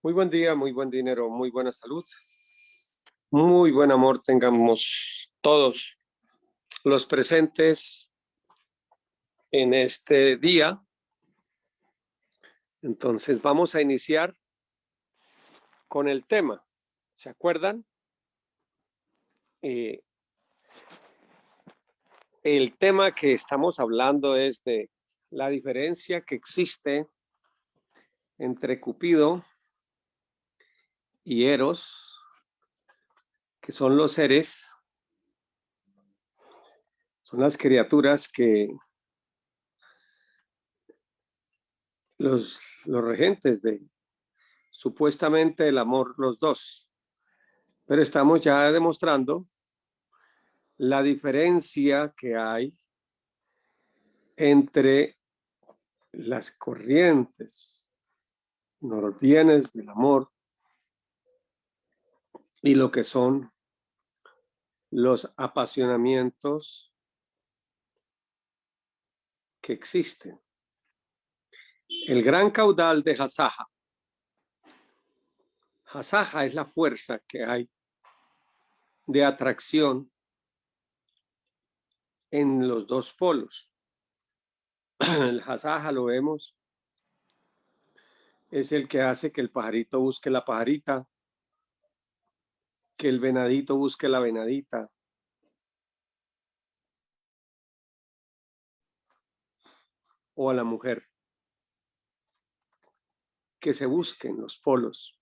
Muy buen día, muy buen dinero, muy buena salud, muy buen amor tengamos todos los presentes en este día. Entonces vamos a iniciar con el tema. ¿Se acuerdan? Eh, el tema que estamos hablando es de la diferencia que existe entre Cupido y Eros, que son los seres, son las criaturas que los regentes de supuestamente el amor los dos. Pero estamos ya demostrando la diferencia que hay entre las corrientes norvienes del amor y lo que son los apasionamientos que existen. El gran caudal de Hasaja. Hasaja es la fuerza que hay de atracción en los dos polos. El Hasaja, lo vemos, es el que hace que el pajarito busque la pajarita, que el venadito busque la venadita, o a la mujer, que se busquen los polos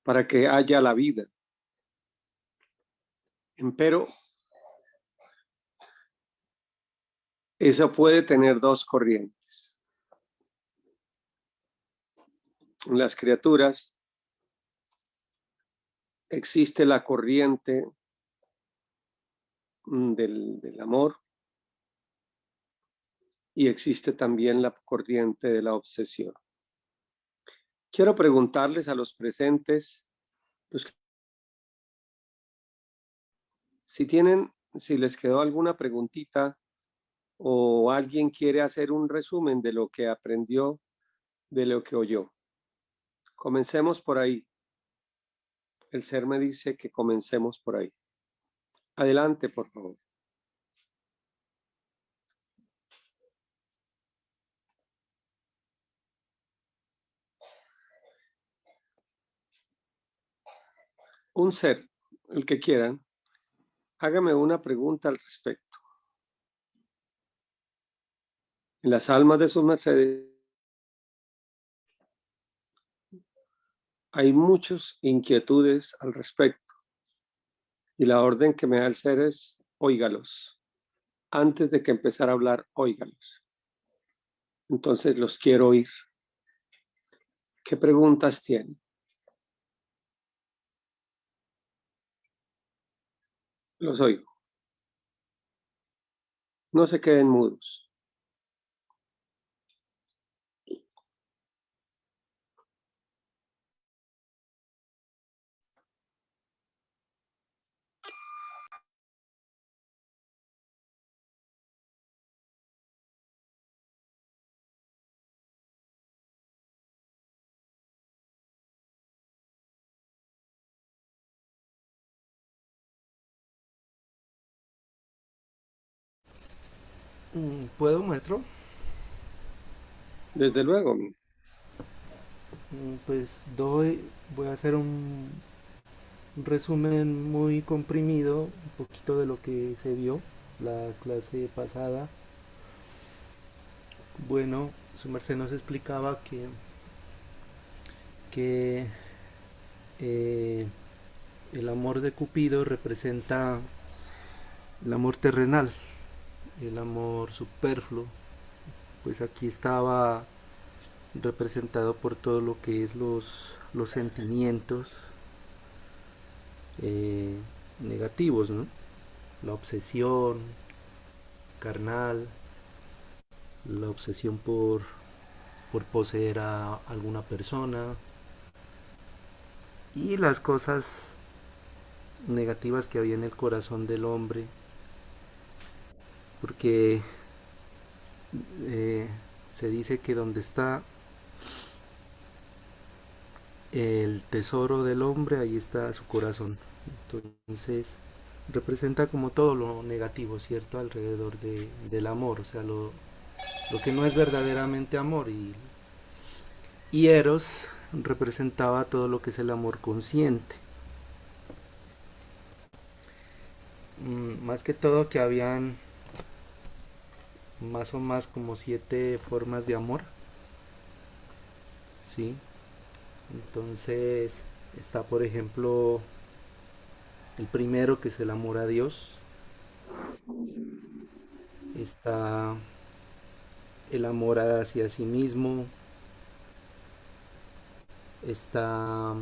para que haya la vida. Empero, eso puede tener dos corrientes. En las criaturas existe la corriente del amor y existe también la corriente de la obsesión. Quiero preguntarles a los presentes si les quedó alguna preguntita o alguien quiere hacer un resumen de lo que aprendió, de lo que oyó. Comencemos por ahí. El ser me dice que comencemos por ahí. Adelante, por favor. Un ser, el que quieran, hágame una pregunta al respecto. En las almas de sus mercedes hay muchas inquietudes al respecto. Y la orden que me da el ser es, óigalos. Antes de que empezar a hablar, óigalos. Entonces los quiero oír. ¿Qué preguntas tienen? Los oigo. No se queden mudos. ¿Puedo, maestro? Desde luego, Pues voy a hacer un resumen muy comprimido, un poquito de lo que se vio la clase pasada. Bueno, su merced nos explicaba que eh, el amor de Cupido representa el amor terrenal, el amor superfluo. Pues aquí estaba representado por todo lo que es los sentimientos eh, negativos, ¿no? La obsesión carnal, la obsesión por poseer a alguna persona y las cosas negativas que había en el corazón del hombre, porque eh, se dice que donde está el tesoro del hombre, ahí está su corazón. Entonces, representa como todo lo negativo, ¿cierto? Alrededor del amor, o sea, lo que no es verdaderamente amor. Y Eros representaba todo lo que es el amor consciente. Más que todo que habían más o más como 7 formas de amor, ¿sí? Entonces está, por ejemplo, el primero que es el amor a Dios, está el amor hacia sí mismo, está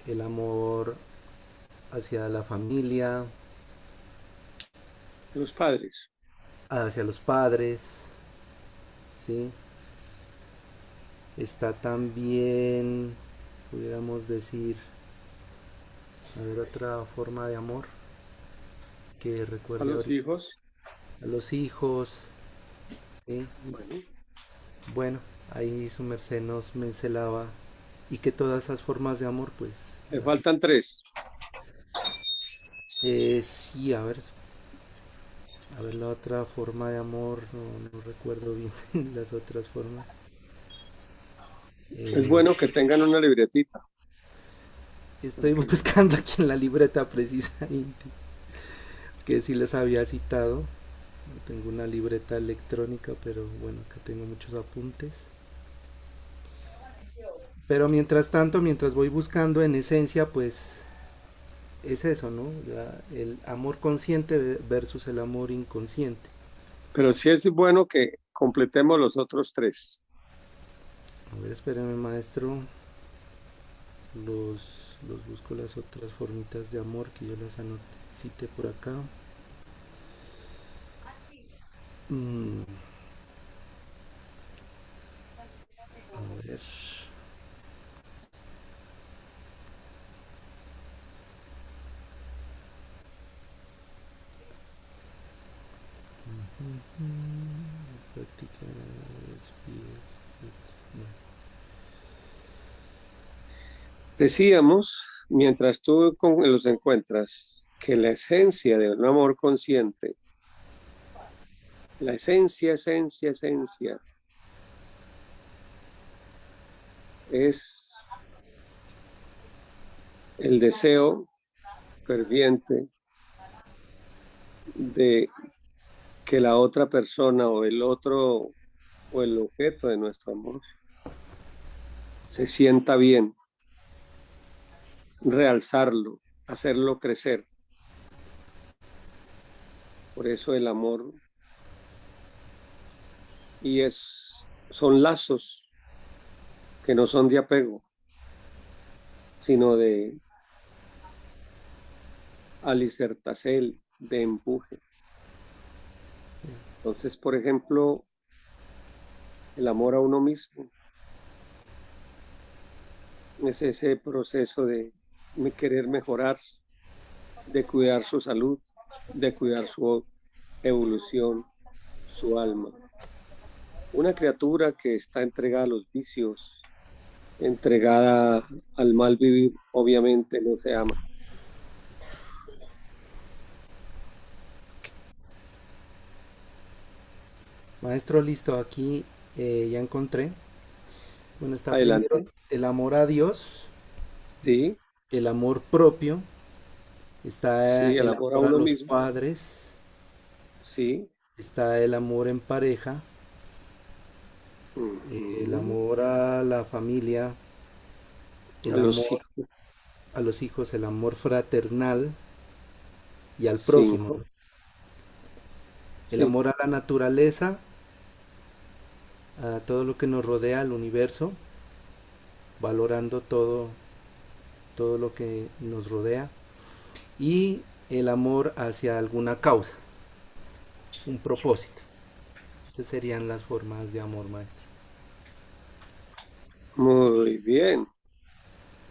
el amor hacia la familia, Los padres. hacia los padres, ¿sí? Está también, pudiéramos decir, a ver, otra forma de amor que A recuerde los ahorita, hijos. a los hijos, ¿sí? Bueno, Bueno, ahí su merced nos mencelaba y que todas esas formas de amor, pues, me faltan tres. sí, a ver la otra forma de amor, no recuerdo bien las otras formas. Es Eh, bueno que tengan una libretita, Estoy porque buscando aquí en la libreta precisamente, que sí les había citado. No tengo una libreta electrónica, pero bueno, acá tengo muchos apuntes. Pero mientras tanto, mientras voy buscando, en esencia, pues es eso, ¿no? El amor consciente versus el amor inconsciente. pero sí es bueno que completemos los otros tres. A ver, espérame, maestro. Los busco las otras formitas de amor que yo las anoté, cité por acá. Mm, a ver. Práctica, no. Decíamos, mientras tú los encuentras, que la esencia de un amor consciente, la esencia, es el deseo ferviente de que la otra persona o el otro o el objeto de nuestro amor se sienta bien, realzarlo, hacerlo crecer. Por eso el amor son lazos que no son de apego, sino de alicertacel, de empuje. Entonces, por ejemplo, el amor a uno mismo es ese proceso de querer mejorar, de cuidar su salud, de cuidar su evolución, su alma. Una criatura que está entregada a los vicios, entregada al mal vivir, obviamente no se ama. Maestro, listo, aquí ya encontré. Bueno, está primero Adelante. el amor a Dios, Sí, el amor propio, está sí, el el amor a amor a uno los mismo. padres, Sí. está el amor en pareja, el Ujú. amor a la familia, A el los amor hijos. a los hijos, el amor fraternal y al prójimo, ¿no? Cinco. El Sí. amor a la naturaleza, a todo lo que nos rodea, al universo, valorando todo lo que nos rodea. Y el amor hacia alguna causa, un propósito. Esas serían las formas de amor, maestro. Muy bien.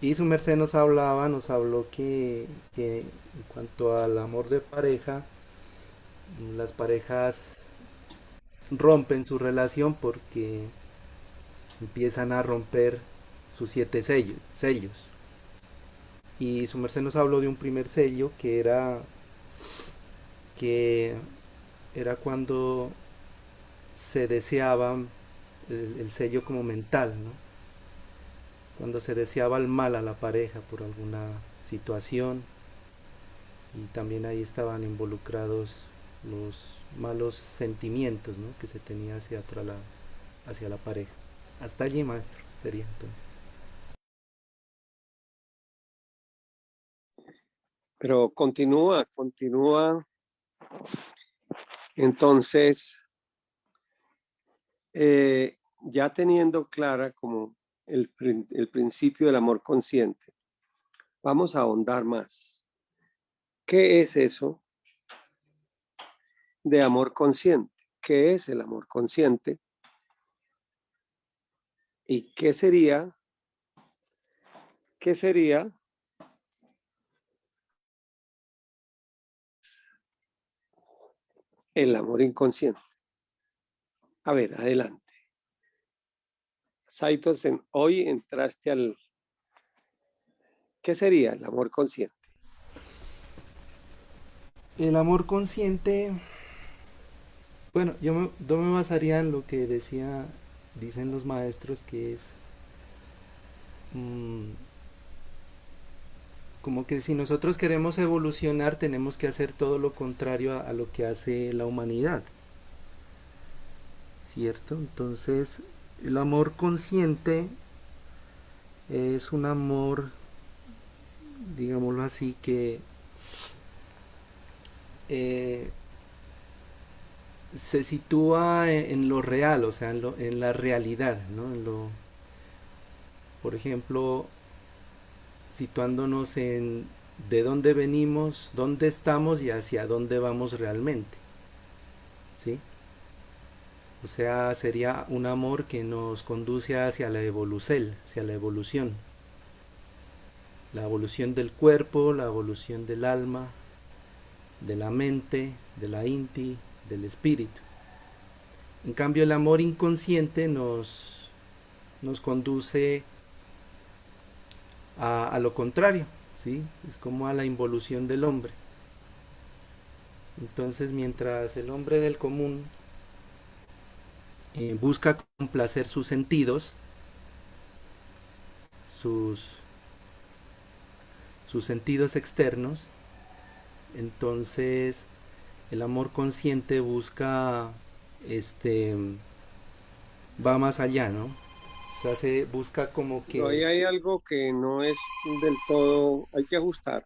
Y su merced nos habló que en cuanto al amor de pareja, las parejas rompen su relación porque empiezan a romper sus 7 sellos. Y su merced nos habló de un primer sello que era cuando se deseaba el sello como mental, ¿no? Cuando se deseaba el mal a la pareja por alguna situación, y también ahí estaban involucrados los malos sentimientos, ¿no?, que se tenía hacia la pareja. Hasta allí, maestro, sería entonces. Pero continúa. Entonces, ya teniendo clara como el principio del amor consciente, vamos a ahondar más. ¿Qué es eso de amor consciente? ¿Qué es el amor consciente? ¿Y qué sería el amor inconsciente? A ver, adelante. Saitosen, hoy entraste al... ¿Qué sería el amor consciente? El amor consciente, bueno, yo me basaría en lo que dicen los maestros, que es mmm, como que si nosotros queremos evolucionar tenemos que hacer todo lo contrario a lo que hace la humanidad, ¿cierto? Entonces, el amor consciente es un amor, digámoslo así, que eh, se sitúa en lo real, o sea, en la realidad, ¿no? Por ejemplo, situándonos en de dónde venimos, dónde estamos y hacia dónde vamos realmente, ¿sí? O sea, sería un amor que nos conduce hacia la evolución, la evolución del cuerpo, la evolución del alma, de la mente, de la inti, del espíritu. En cambio, el amor inconsciente nos conduce a lo contrario, ¿sí? Es como a la involución del hombre. Entonces, mientras el hombre del común busca complacer sus sentidos, sus, sus sentidos externos, entonces el amor consciente busca, este, va más allá, ¿no? O sea, se busca como Pero ahí que, hay algo que no es del todo, hay que ajustar.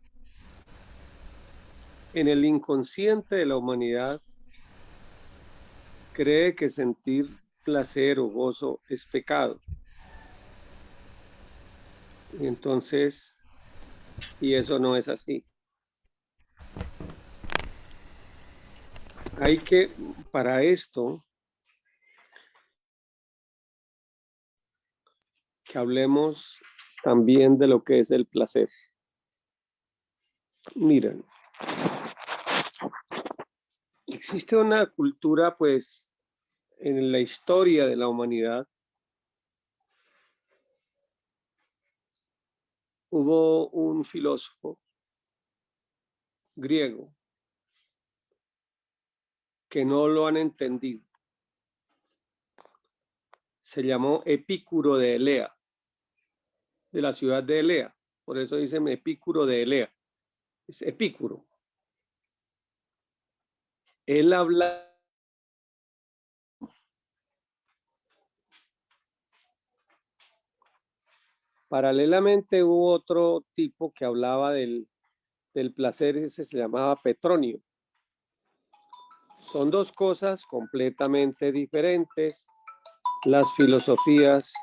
En el inconsciente de la humanidad cree que sentir placer o gozo es pecado. Y entonces, y eso no es así. Hay que, para esto, que hablemos también de lo que es el placer. Miren, existe una cultura, pues, en la historia de la humanidad, hubo un filósofo griego que no lo han entendido. Se llamó Epicuro de Elea, de la ciudad de Elea. Por eso dicen Epicuro de Elea. Es Epicuro. Él habla. Paralelamente hubo otro tipo que hablaba del placer, ese se llamaba Petronio. Son dos cosas completamente diferentes. Las filosofías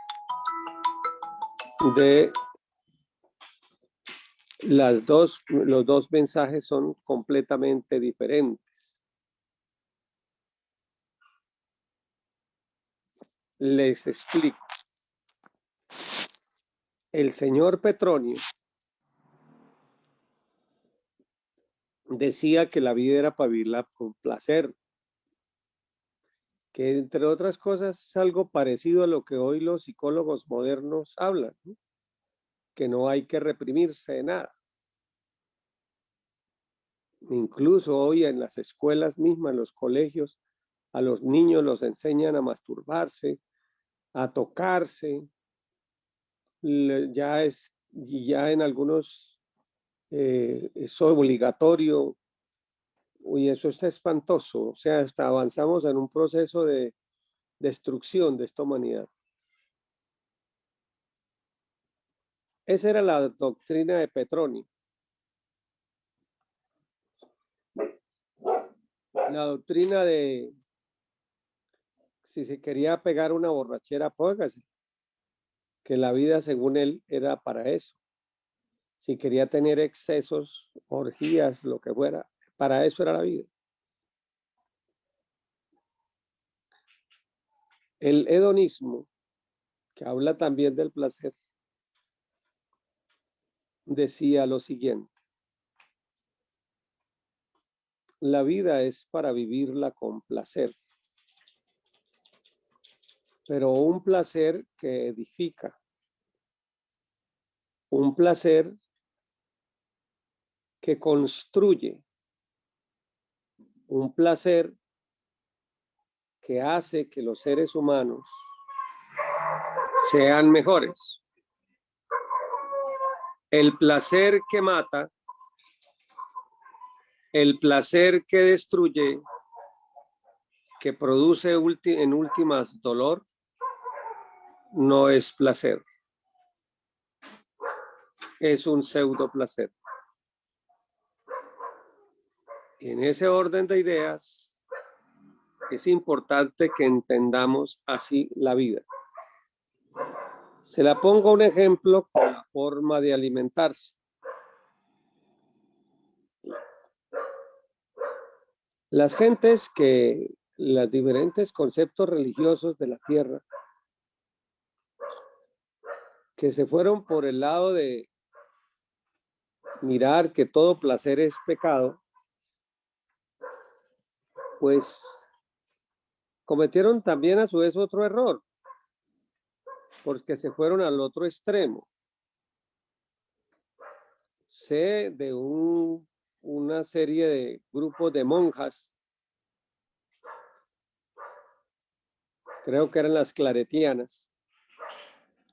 de los dos mensajes son completamente diferentes. Les explico. El señor Petronio decía que la vida era para vivirla con placer, que entre otras cosas es algo parecido a lo que hoy los psicólogos modernos hablan, ¿no? Que no hay que reprimirse de nada. Incluso hoy en las escuelas mismas, en los colegios, a los niños los enseñan a masturbarse, a tocarse. Ya en algunos es obligatorio. Uy, eso está espantoso. O sea, hasta avanzamos en un proceso de destrucción de esta humanidad. Esa era la doctrina de Petronio. La doctrina de si se quería pegar una borrachera, póngase, que la vida según él era para eso. Si quería tener excesos, orgías, lo que fuera, para eso era la vida. El hedonismo, que habla también del placer, decía lo siguiente: la vida es para vivirla con placer, pero un placer que edifica, un placer que construye, un placer que hace que los seres humanos sean mejores. El placer que mata, el placer que destruye, que produce en últimas dolor, no es placer. Es un pseudo placer. En ese orden de ideas, es importante que entendamos así la vida. Se la pongo un ejemplo con la forma de alimentarse. Las gentes que los diferentes conceptos religiosos de la tierra, que se fueron por el lado de mirar que todo placer es pecado, pues cometieron también a su vez otro error, porque se fueron al otro extremo. Sé de una serie de grupos de monjas, creo que eran las claretianas,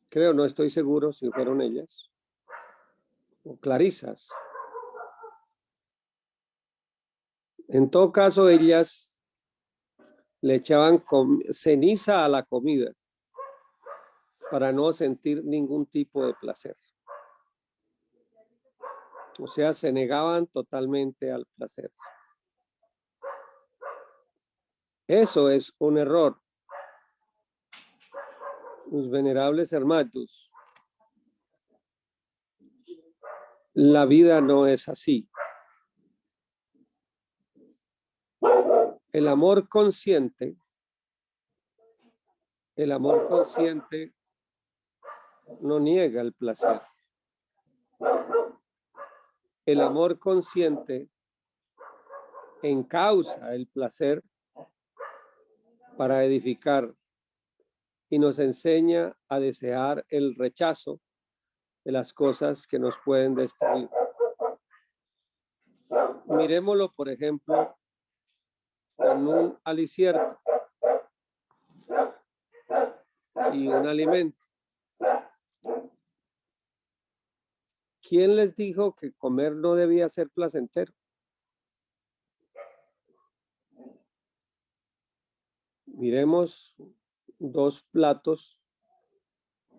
creo, no estoy seguro si fueron ellas, o clarisas. En todo caso, ellas le echaban ceniza a la comida para no sentir ningún tipo de placer. O sea, se negaban totalmente al placer. Eso es un error. Mis venerables hermanos, la vida no es así. El amor consciente no niega el placer. El amor consciente encausa el placer para edificar y nos enseña a desear el rechazo de las cosas que nos pueden destruir. Miremoslo, por ejemplo, con un alicierto y un alimento. ¿Quién les dijo que comer no debía ser placentero? Miremos dos platos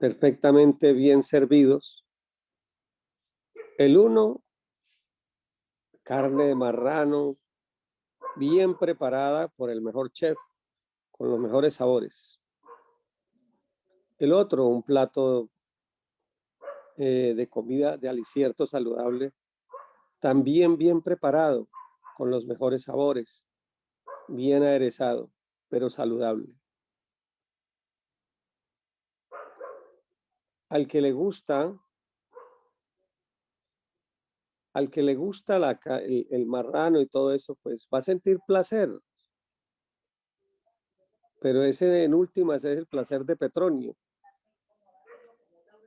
perfectamente bien servidos. El uno, carne de marrano, bien preparada por el mejor chef, con los mejores sabores. El otro, un plato de comida de alicierto saludable, también bien preparado, con los mejores sabores, bien aderezado, pero saludable. Al que le gusta el marrano y todo eso, pues va a sentir placer. pero ese en últimas es el placer de Petronio.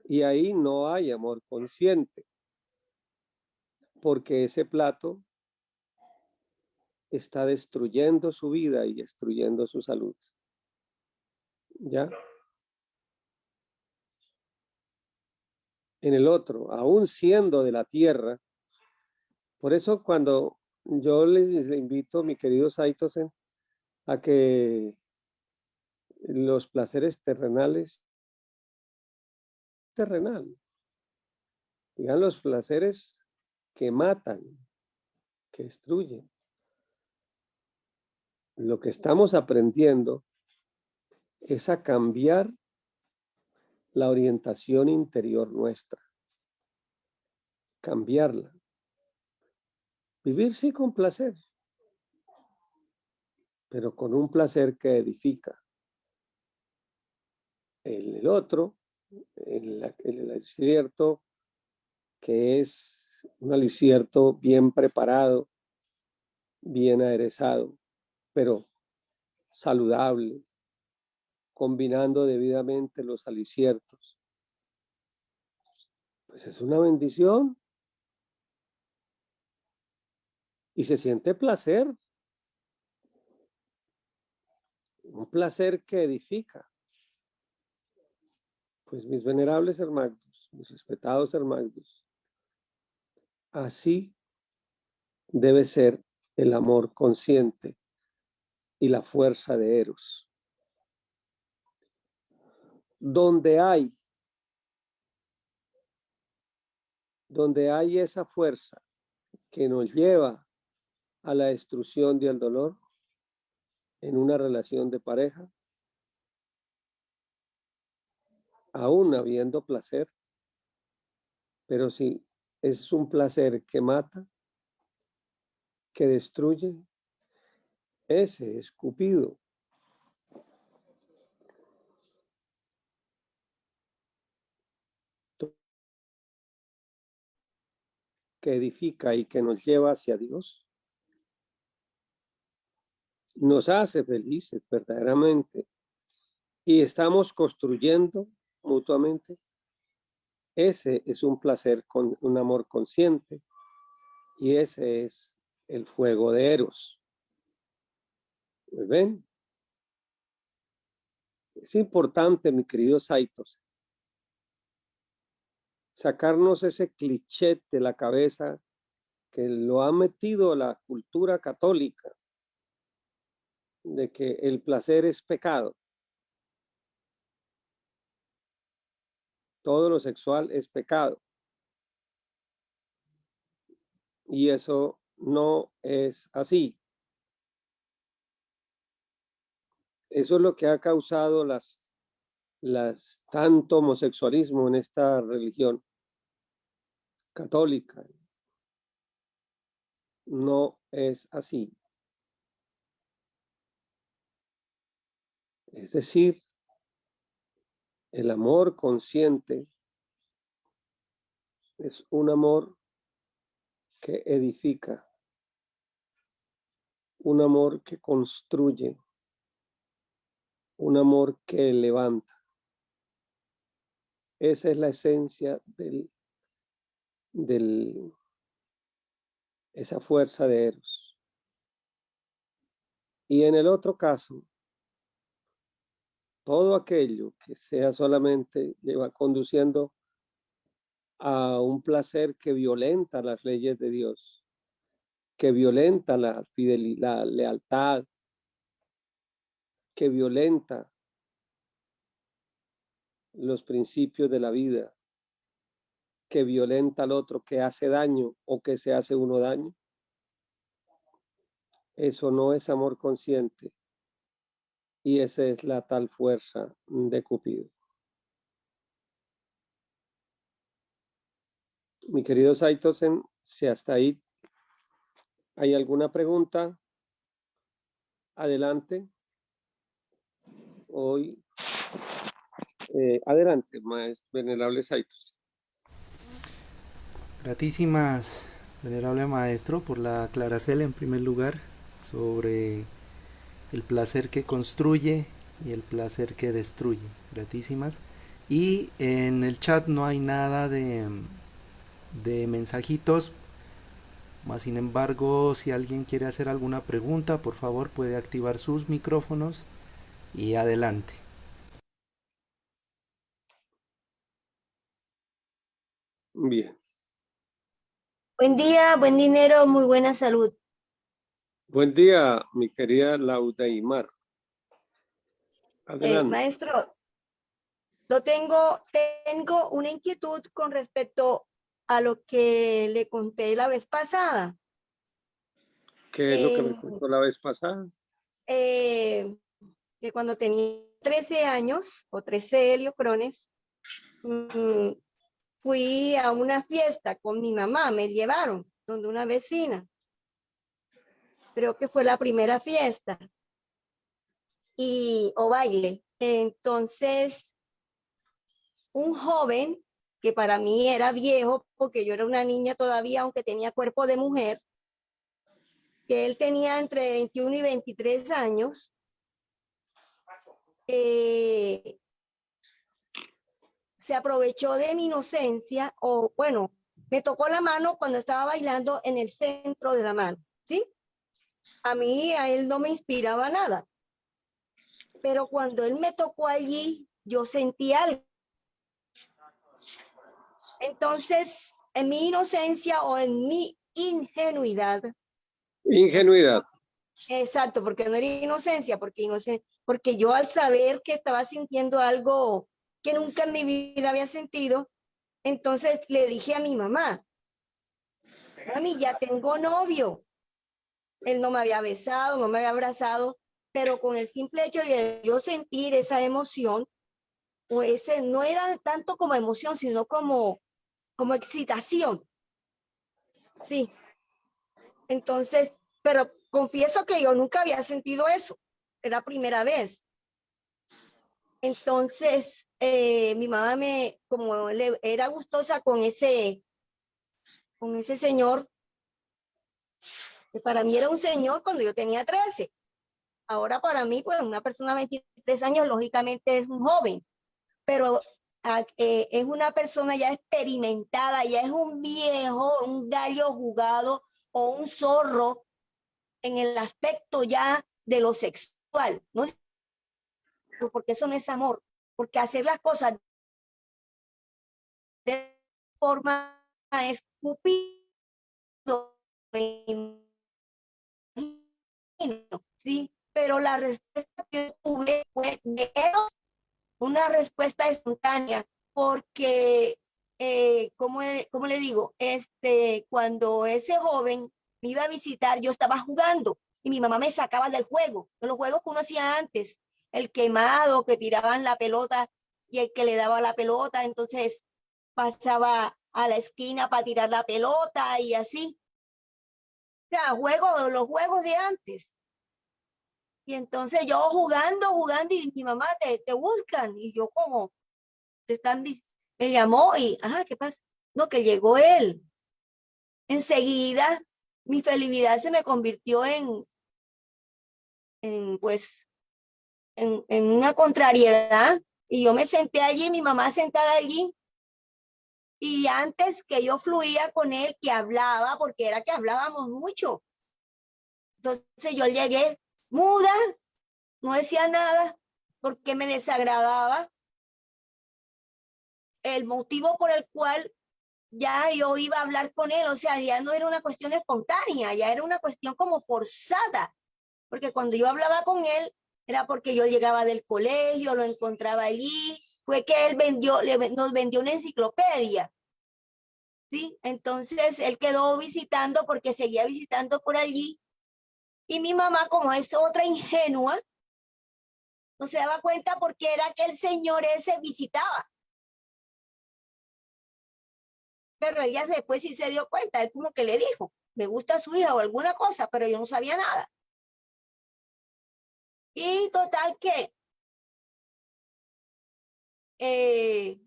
Y ahí no hay amor consciente, porque ese plato está destruyendo su vida y destruyendo su salud. ¿Ya? En el otro, aún siendo de la tierra, por eso cuando yo les invito, mi querido Saitosen, a que los placeres terrenales, digan los placeres que matan, que destruyen. Lo que estamos aprendiendo es a cambiar la orientación interior nuestra, cambiarla. Vivir sí con placer, pero con un placer que edifica. El otro, el acierto, que es un alicierto bien preparado, bien aderezado, pero saludable, combinando debidamente los aliciertos. Pues es una bendición y se siente placer, un placer que edifica. Pues mis venerables hermanos, mis respetados hermanos, así debe ser el amor consciente y la fuerza de Eros. Donde hay esa fuerza que nos lleva a la destrucción y al dolor en una relación de pareja, aún habiendo placer, pero si es un placer que mata, que destruye, ese es Cupido. Que edifica y que nos lleva hacia Dios, nos hace felices verdaderamente y estamos construyendo mutuamente. Ese es un placer con un amor consciente y ese es el fuego de Eros. ¿Ven? Es importante, mi querido Saitos, sacarnos ese cliché de la cabeza que lo ha metido la cultura católica de que el placer es pecado. Todo lo sexual es pecado. Y eso no es así. Eso es lo que ha causado tanto homosexualismo en esta religión católica. No es así. Es decir, el amor consciente es un amor que edifica, un amor que construye, un amor que levanta. Esa es la esencia esa fuerza de Eros. Y en el otro caso, todo aquello que sea solamente lleva conduciendo a un placer que violenta las leyes de Dios, que violenta la fidelidad, la lealtad, que violenta los principios de la vida, que violenta al otro, que hace daño o que se hace uno daño. Eso no es amor consciente y esa es la tal fuerza de Cupido. Mi querido Saitosen, si hasta ahí hay alguna pregunta, adelante. Hoy, adelante, maestro venerable Saitosen. Gratísimas, venerable maestro, por la claracela en primer lugar sobre el placer que construye y el placer que destruye. Gratísimas. Y en el chat no hay nada de mensajitos. Más sin embargo, si alguien quiere hacer alguna pregunta, por favor puede activar sus micrófonos y adelante. Bien. Buen día, buen dinero, muy buena salud. Buen día, mi querida Laudaimar. Adelante. Maestro, tengo una inquietud con respecto a lo que le conté la vez pasada. ¿Qué es lo que me contó la vez pasada? Que cuando tenía 13 años o 13 heliocrones, fui a una fiesta con mi mamá, me llevaron donde una vecina. Creo que fue la primera fiesta o baile. Entonces, un joven que para mí era viejo, porque yo era una niña todavía, aunque tenía cuerpo de mujer, que él tenía entre 21 y 23 años, se aprovechó de mi inocencia, o bueno, me tocó la mano cuando estaba bailando en el centro de la mano, ¿sí? A él no me inspiraba nada, pero cuando él me tocó allí, yo sentí algo. Entonces, en mi inocencia o en mi ingenuidad. Ingenuidad. Exacto, porque no era inocencia, porque yo al saber que estaba sintiendo algo que nunca en mi vida había sentido, entonces le dije a mi mamá, mami, ya tengo novio. Él no me había besado, no me había abrazado, pero con el simple hecho de yo sentir esa emoción, o ese no era tanto como emoción, sino como excitación. Sí. Entonces, pero confieso que yo nunca había sentido eso. Era la primera vez. Entonces, mi mamá como era gustosa con ese señor, que para mí era un señor cuando yo tenía 13. Ahora para mí, pues una persona de 23 años, lógicamente es un joven, pero es una persona ya experimentada, ya es un viejo, un gallo jugado o un zorro en el aspecto ya de lo sexual, ¿no? Porque eso no es amor, porque hacer las cosas de forma estúpida, sí, pero la respuesta que tuve fue de una respuesta espontánea, porque, ¿cómo le digo? Cuando ese joven me iba a visitar, yo estaba jugando y mi mamá me sacaba del juego, de los juegos que uno hacía antes, el quemado, que tiraban la pelota y el que le daba la pelota, entonces pasaba a la esquina para tirar la pelota y así. O sea, los juegos de antes. Y entonces yo jugando y mi mamá te buscan y yo como, me llamó y, ajá, ¿qué pasa? No, que llegó él. Enseguida mi felicidad se me convirtió pues, en una contrariedad y yo me senté allí, mi mamá sentada allí y antes que yo fluía con él, que hablaba, porque era que hablábamos mucho. Entonces yo llegué muda, no decía nada porque me desagradaba el motivo por el cual ya yo iba a hablar con él, o sea, ya no era una cuestión espontánea, ya era una cuestión como forzada, porque cuando yo hablaba con él era porque yo llegaba del colegio, lo encontraba allí, fue que él nos vendió una enciclopedia, ¿sí? Entonces él quedó visitando porque seguía visitando por allí y mi mamá, como es otra ingenua, no se daba cuenta porque era que el señor ese visitaba. Pero ella después sí se dio cuenta, él como que le dijo, me gusta su hija o alguna cosa, pero yo no sabía nada. Y total que eh,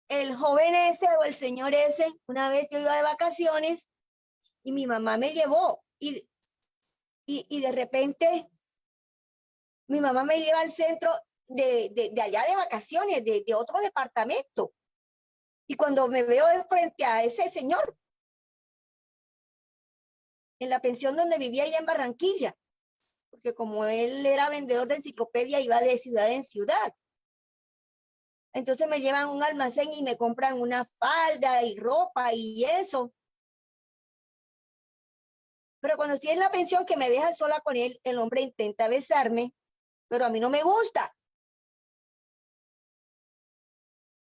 el joven ese o el señor ese, una vez yo iba de vacaciones y mi mamá me llevó y de repente mi mamá me lleva al centro de allá de vacaciones, de otro departamento. Y cuando me veo de frente a ese señor, en la pensión donde vivía allá en Barranquilla, porque como él era vendedor de enciclopedia, iba de ciudad en ciudad. Entonces me llevan a un almacén y me compran una falda y ropa y eso. Pero cuando estoy en la pensión que me deja sola con él, el hombre intenta besarme, pero a mí no me gusta.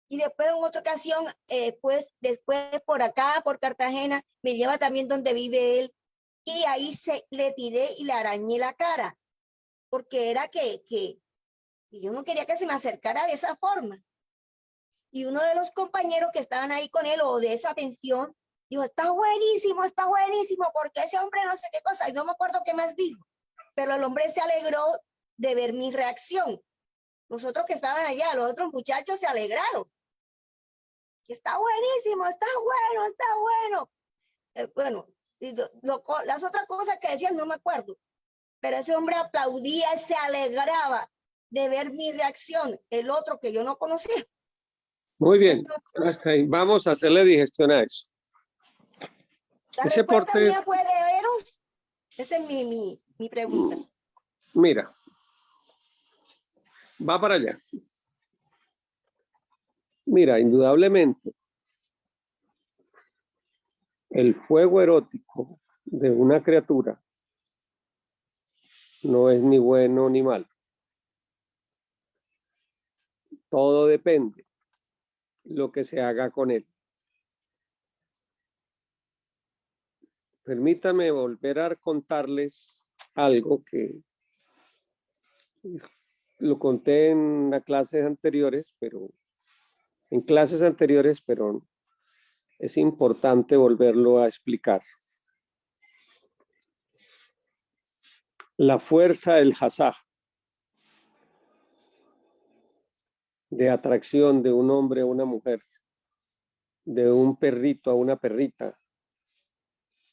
Y después en otra ocasión, pues después por acá, por Cartagena, me lleva también donde vive él. Y ahí le tiré y le arañé la cara, porque era que yo no quería que se me acercara de esa forma. Y uno de los compañeros que estaban ahí con él o de esa pensión, dijo, está buenísimo, porque ese hombre no sé qué cosa, y no me acuerdo qué más dijo, pero el hombre se alegró de ver mi reacción. Los otros que estaban allá, los otros muchachos se alegraron. Está buenísimo, está bueno. Bueno, las otras cosas que decían no me acuerdo, pero ese hombre aplaudía, se alegraba de ver mi reacción, el otro que yo no conocía. Muy bien, hasta ahí. Vamos a hacerle digestión a eso. La Ese respuesta porte, mía fue de Eros. Esa es mi pregunta. mira, va para allá. Mira, indudablemente, el fuego erótico de una criatura no es ni bueno ni malo. Todo depende de lo que se haga con él. Permítame volver a contarles algo que lo conté en las clases anteriores, pero es importante volverlo a explicar. La fuerza del hasaj, de atracción de un hombre a una mujer, de un perrito a una perrita,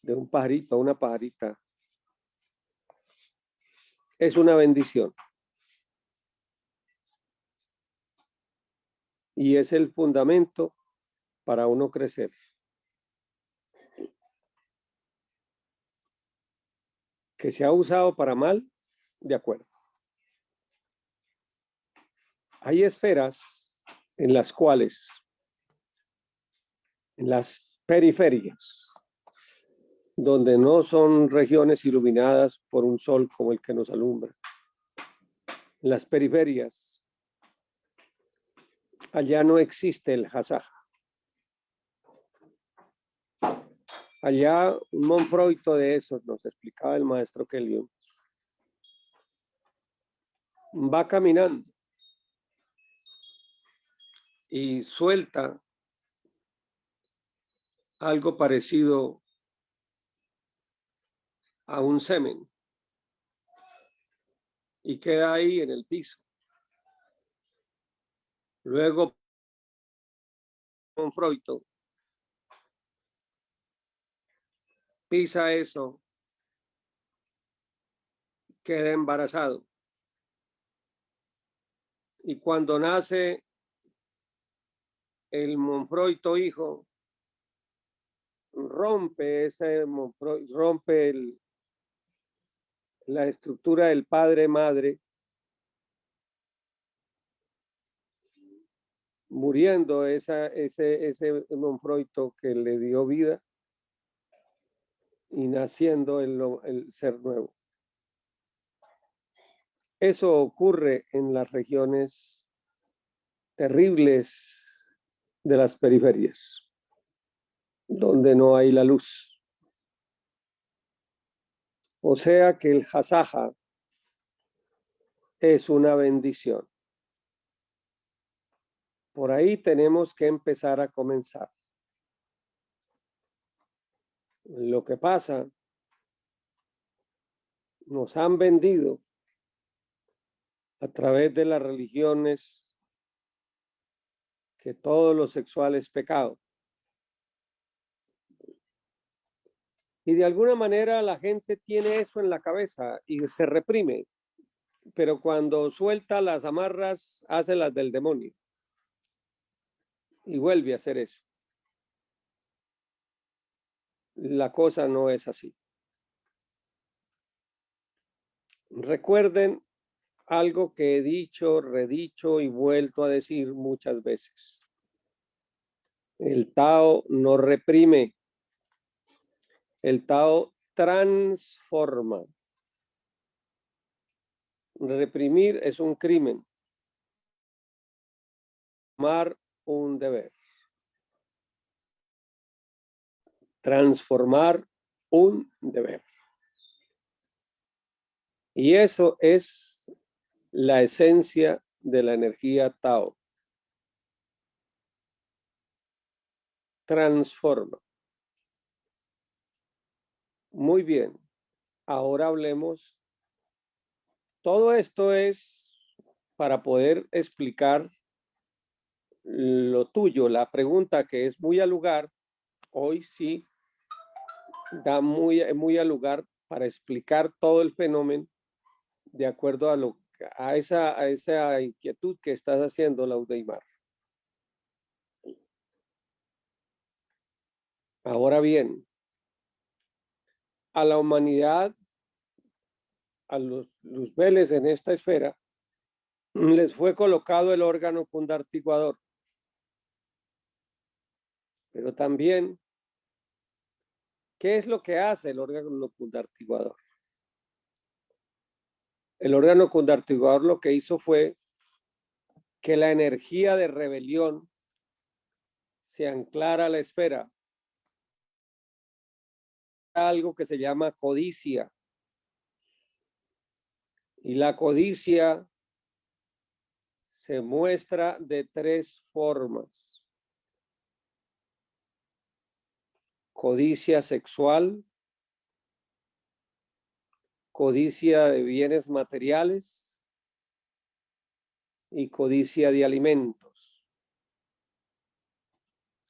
de un pajarito a una pajarita, es una bendición. Y es el fundamento para uno crecer. Que se ha usado para mal, de acuerdo. Hay esferas en las cuales, en las periferias, donde no son regiones iluminadas por un sol como el que nos alumbra. En las periferias, allá no existe el hasaj. Allá un monfroito de esos, nos explicaba el maestro Kelly, va caminando y suelta algo parecido a un semen y queda ahí en el piso. Luego monfroito pisa eso, queda embarazado. Y cuando nace el monfroito hijo, rompe la estructura del padre-madre, muriendo ese monfroito que le dio vida y naciendo el ser nuevo. Eso ocurre en las regiones terribles de las periferias, donde no hay la luz. O sea que el hasaja es una bendición. Por ahí tenemos que empezar a comenzar. Lo que pasa, nos han vendido a través de las religiones que todo lo sexual es pecado. Y de alguna manera la gente tiene eso en la cabeza y se reprime. pero cuando suelta las amarras, hace las del demonio. Y vuelve a hacer eso. La cosa no es así. Recuerden algo que he dicho, redicho y vuelto a decir muchas veces. El Tao no reprime. El Tao transforma. Reprimir es un crimen. Transformar un deber. Transformar un deber. Y eso es la esencia de la energía Tao. Transforma. Muy bien. Ahora hablemos. Todo esto es para poder explicar lo tuyo. La pregunta que es muy al lugar, hoy sí da muy al lugar para explicar todo el fenómeno de acuerdo a esa inquietud que estás haciendo, Laudeimar. Ahora bien, a la humanidad, a los luzbeles en esta esfera, les fue colocado el órgano pundartiguador. Pero también, ¿qué es lo que hace el órgano pundartiguador? El órgano pundartiguador lo que hizo fue que la energía de rebelión se anclara a la esfera. Algo que se llama codicia. Y la codicia se muestra de tres formas. Codicia sexual, codicia de bienes materiales y codicia de alimentos.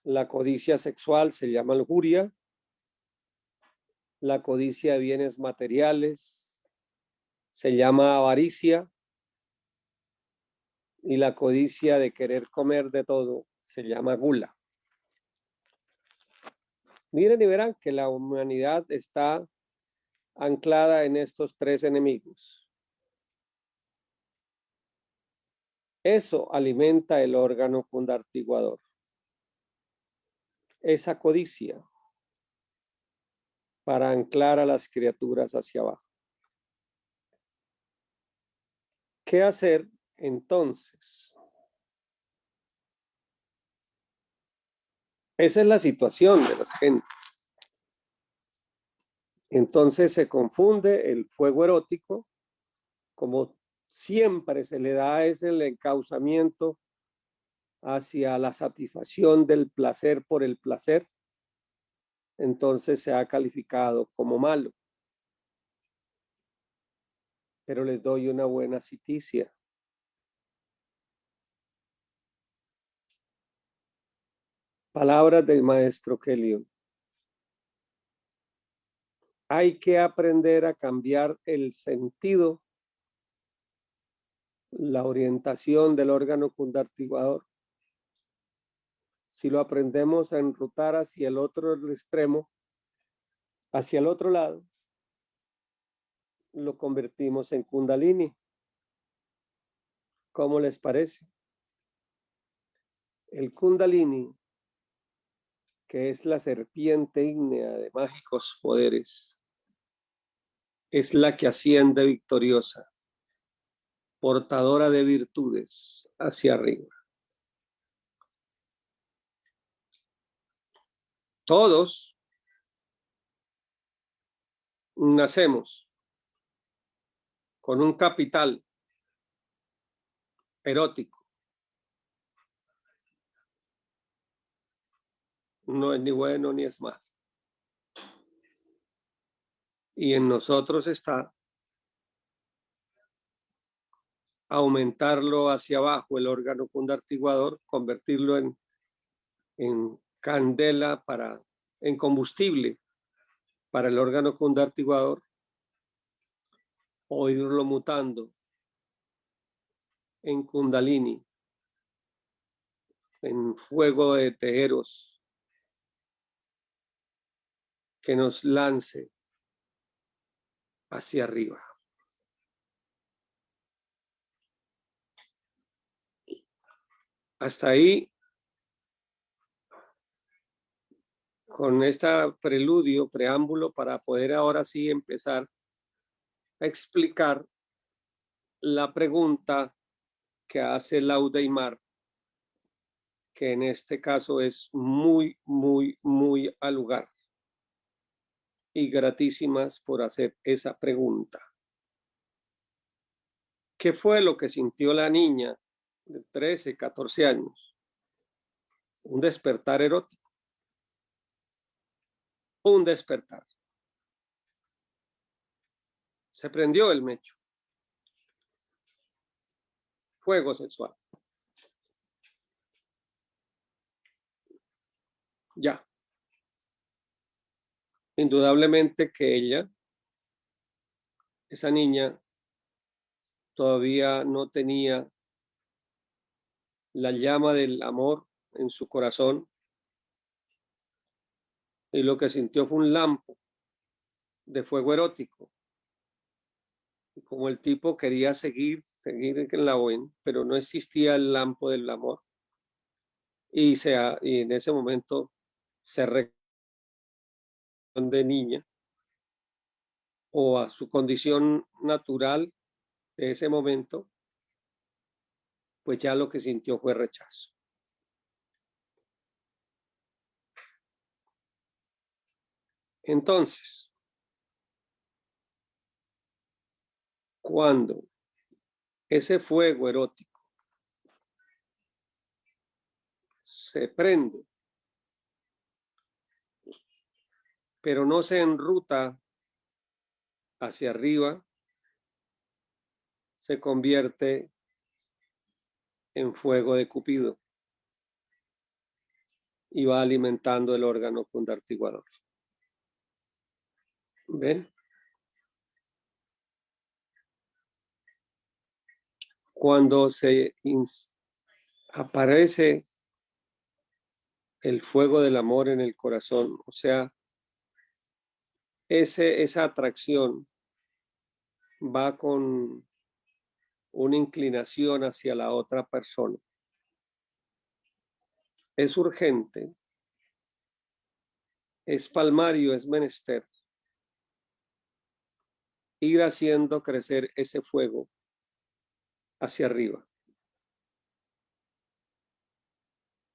La codicia sexual se llama lujuria, la codicia de bienes materiales se llama avaricia y la codicia de querer comer de todo se llama gula. Miren y verán que la humanidad está anclada en estos tres enemigos. Eso alimenta el órgano pundartiguador. Esa codicia para anclar a las criaturas hacia abajo. ¿Qué hacer entonces? Esa es la situación de las gentes. Entonces se confunde el fuego erótico, como siempre se le da ese el encauzamiento hacia la satisfacción del placer por el placer, entonces se ha calificado como malo. Pero les doy una buena noticia. Palabras del maestro Kelly. Hay que aprender a cambiar el sentido, la orientación del órgano pundartiguador. Si lo aprendemos a enrutar hacia el otro extremo, hacia el otro lado, lo convertimos en Kundalini. ¿Cómo les parece? El Kundalini, que es la serpiente ígnea de mágicos poderes, es la que asciende victoriosa, portadora de virtudes hacia arriba. Todos nacemos con un capital erótico. No es ni bueno ni es malo. Y en nosotros está aumentarlo hacia abajo, el órgano pundartiguador, convertirlo en candela en combustible para el órgano pundartiguador, o irlo mutando en Kundalini, en fuego de tejeros, que nos lance hacia arriba. Hasta ahí, con este preámbulo, para poder ahora sí empezar a explicar la pregunta que hace Laudeimar, que en este caso es muy, muy, muy al lugar. Y gratísimas por hacer esa pregunta. ¿Qué fue lo que sintió la niña de 13, 14 años? Un despertar erótico. Un despertar. Se prendió el mecho. Fuego sexual. Ya. Indudablemente que ella, esa niña, todavía no tenía la llama del amor en su corazón, y lo que sintió fue un lampo de fuego erótico. Y como el tipo quería seguir en la OEN, pero no existía el lampo del amor, y en ese momento se reconoció de niña o a su condición natural de ese momento, pues ya lo que sintió fue rechazo. Entonces, cuando ese fuego erótico se prende, pero no se enruta hacia arriba, se convierte en fuego de Cupido y va alimentando el órgano condartiguador. ¿Ven? Cuando aparece el fuego del amor en el corazón, o sea, esa atracción va con una inclinación hacia la otra persona. Es urgente, es palmario, es menester ir haciendo crecer ese fuego hacia arriba.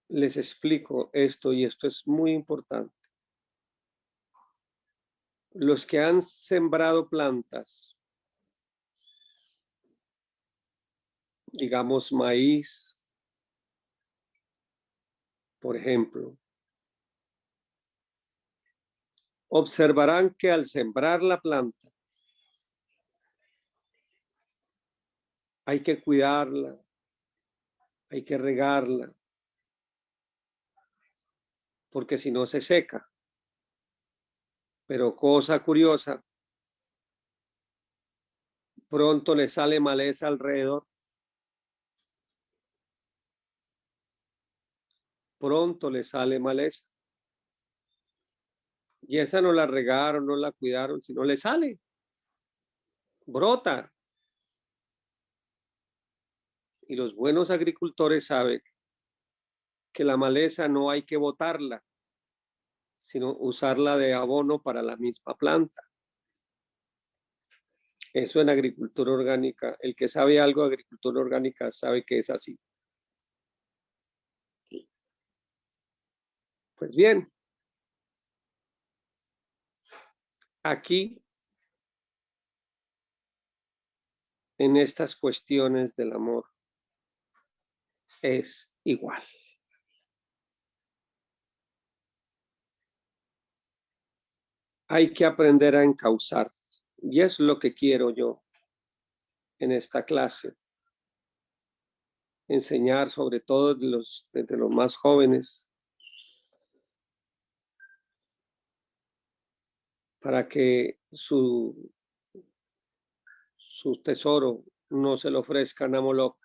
Les explico esto, y esto es muy importante. Los que han sembrado plantas, digamos maíz, por ejemplo, observarán que al sembrar la planta hay que cuidarla, hay que regarla, porque si no se seca. Pero cosa curiosa, pronto le sale maleza alrededor. Pronto le sale maleza. Y esa no la regaron, no la cuidaron, sino le sale. Brota. Y los buenos agricultores saben que la maleza no hay que botarla, sino usarla de abono para la misma planta. Eso en agricultura orgánica, el que sabe algo de agricultura orgánica sabe que es así. Pues bien, aquí, en estas cuestiones del amor, es igual. Hay que aprender a encauzar, y es lo que quiero yo en esta clase. Enseñar sobre todo desde los más jóvenes, para que su tesoro no se lo ofrezcan a Moloch,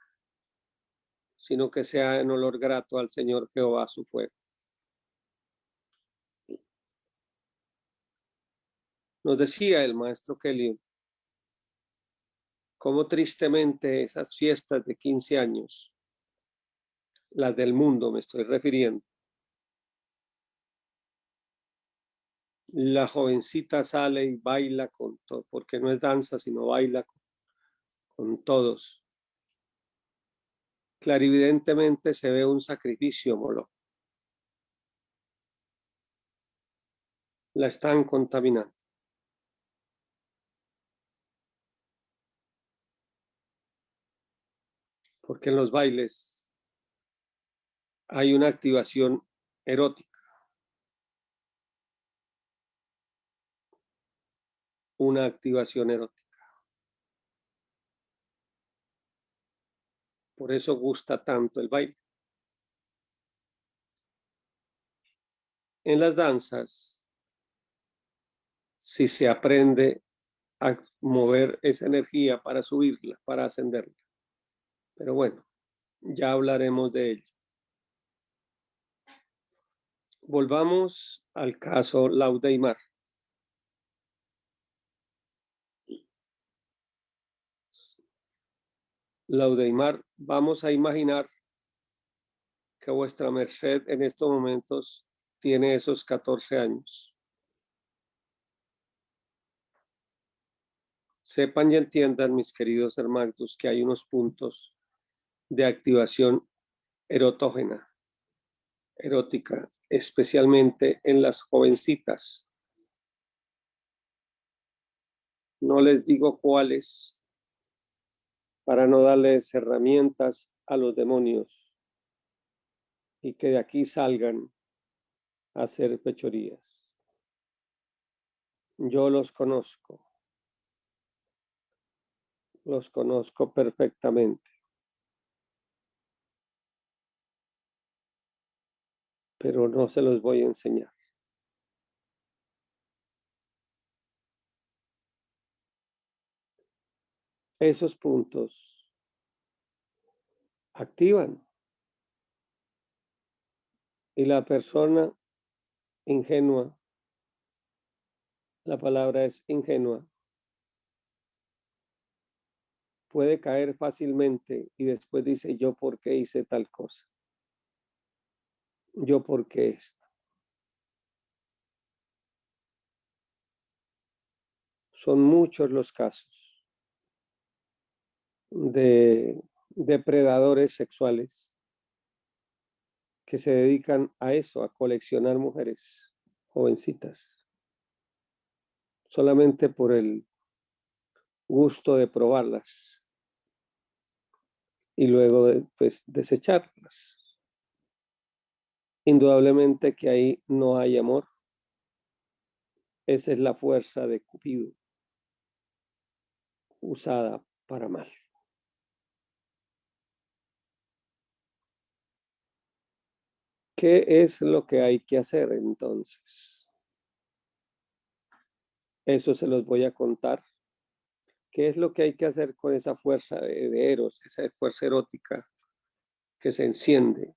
sino que sea en olor grato al Señor Jehová su fuego. Nos decía el maestro Kelly cómo tristemente esas fiestas de 15 años, las del mundo me estoy refiriendo, la jovencita sale y baila con todo, porque no es danza, sino baila con todos. Clarividentemente se ve un sacrificio, Moloch. La están contaminando. Porque en los bailes hay una activación erótica. Una activación erótica. Por eso gusta tanto el baile. En las danzas, si se aprende a mover esa energía para subirla, para ascenderla. Pero bueno, ya hablaremos de ello. Volvamos al caso Laudeimar. Laudeimar, vamos a imaginar que vuestra merced en estos momentos tiene esos 14 años. Sepan y entiendan, mis queridos hermanos, que hay unos puntos de activación erótica, especialmente en las jovencitas. No les digo cuáles, para no darles herramientas a los demonios y que de aquí salgan a hacer fechorías. Yo los conozco perfectamente. Pero no se los voy a enseñar. Esos puntos activan y la persona ingenua, la palabra es ingenua, puede caer fácilmente y después dice, ¿yo por qué hice tal cosa? ¿Yo por qué esto? Son muchos los casos de depredadores sexuales que se dedican a eso, a coleccionar mujeres jovencitas, solamente por el gusto de probarlas y luego pues, desecharlas. Indudablemente que ahí no hay amor. Esa es la fuerza de Cupido, usada para mal. ¿Qué es lo que hay que hacer entonces? Eso se los voy a contar. ¿Qué es lo que hay que hacer con esa fuerza de Eros, esa fuerza erótica que se enciende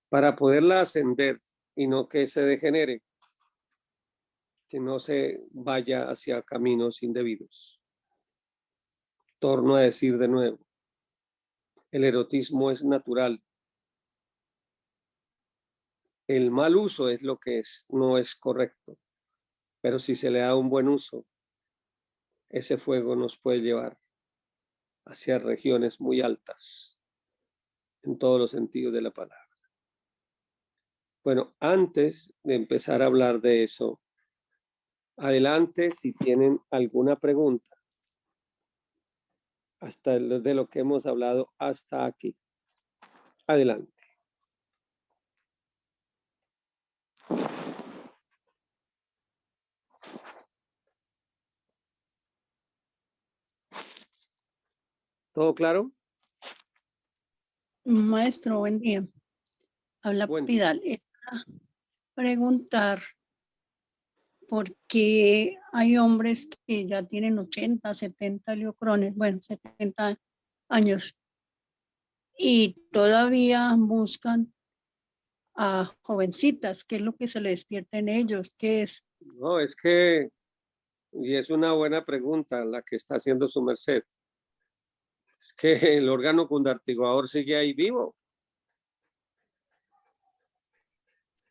para poderla ascender y no que se degenere, que no se vaya hacia caminos indebidos? Torno a decir de nuevo, el erotismo es natural. El mal uso es lo que no es correcto, pero si se le da un buen uso, ese fuego nos puede llevar hacia regiones muy altas, en todos los sentidos de la palabra. Bueno, antes de empezar a hablar de eso, adelante si tienen alguna pregunta, hasta de lo que hemos hablado hasta aquí. Adelante. ¿Todo claro? Maestro, buen día. Habla Pidal. Es para preguntar por qué hay hombres que ya tienen 80, 70 liocrones, bueno, 70 años, y todavía buscan a jovencitas. ¿Qué es lo que se le despierta en ellos? ¿Qué es? No, es que, y es una buena pregunta la que está haciendo su merced, es que el órgano cundartiguador sigue ahí vivo.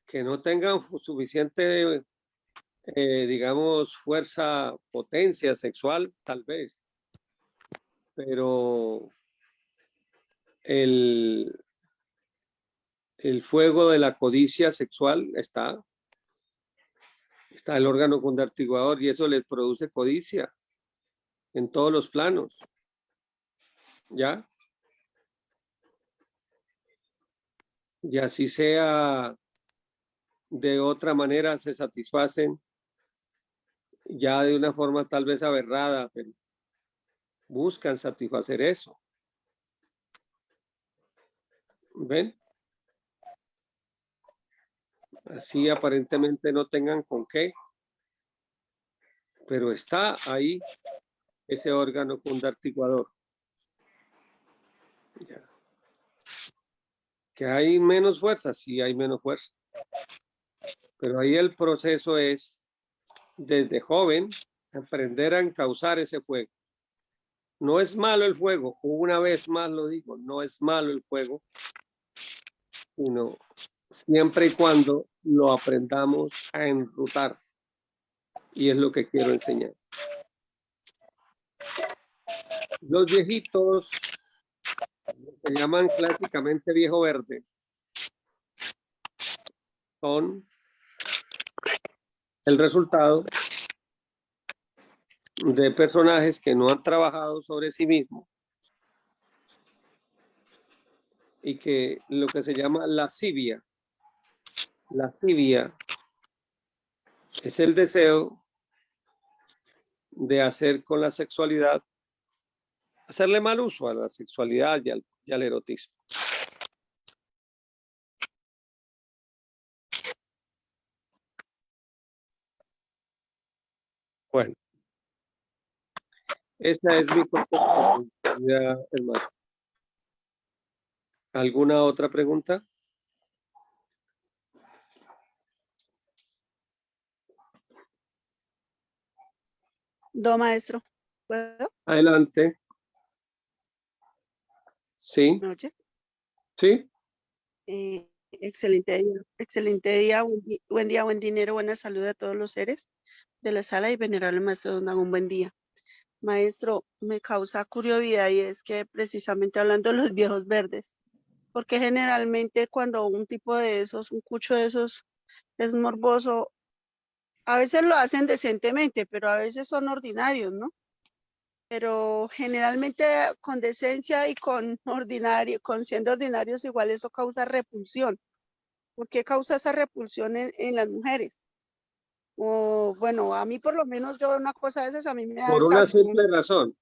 Que no tengan suficiente, digamos, fuerza, potencia sexual, tal vez. Pero el fuego de la codicia sexual está el órgano cundartiguador y eso les produce codicia en todos los planos. ¿Ya? Y así sea, de otra manera se satisfacen ya de una forma tal vez aberrada, pero buscan satisfacer eso. ¿Ven? Así aparentemente no tengan con qué, pero está ahí ese órgano cundartiguador. Ya. Que hay menos fuerza, sí hay menos fuerza. Pero ahí el proceso es, desde joven, aprender a encauzar ese fuego. No es malo el fuego, una vez más lo digo, no es malo el fuego, sino siempre y cuando lo aprendamos a enrutar. Y es lo que quiero enseñar. Los viejitos se llaman clásicamente viejo verde. Son el resultado de personajes que no han trabajado sobre sí mismos y que lo que se llama lascivia. Lascivia es el deseo de hacer con la sexualidad, hacerle mal uso a la sexualidad y al erotismo. Bueno, esa es mi contestación, hermano. ¿Alguna otra pregunta? Do, maestro. ¿Puedo? Adelante. Sí. ¿Me oye? Sí. Excelente día, buen día, buen dinero, buena salud a todos los seres de la sala y venerable maestro Don Dan, un buen día. Maestro, me causa curiosidad y es que precisamente hablando de los viejos verdes, porque generalmente cuando un tipo de esos, un cucho de esos es morboso, a veces lo hacen decentemente, pero a veces son ordinarios, ¿no? Pero generalmente con decencia y con siendo ordinarios igual eso causa repulsión. ¿Por qué causa esa repulsión en las mujeres? O bueno, a mí por lo menos yo una cosa de esas a mí me da Por una asco. simple razón.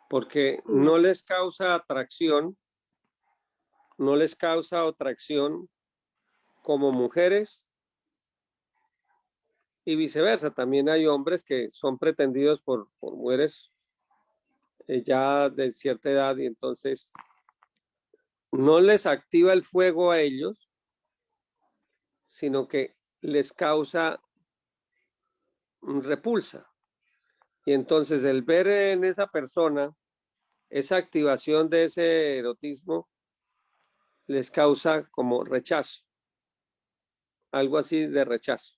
Porque no les causa atracción, no les causa atracción como mujeres y viceversa. También hay hombres que son pretendidos por mujeres ya de cierta edad y entonces no les activa el fuego a ellos, sino que les causa repulsa. Y entonces el ver en esa persona esa activación de ese erotismo les causa como rechazo, algo así de rechazo.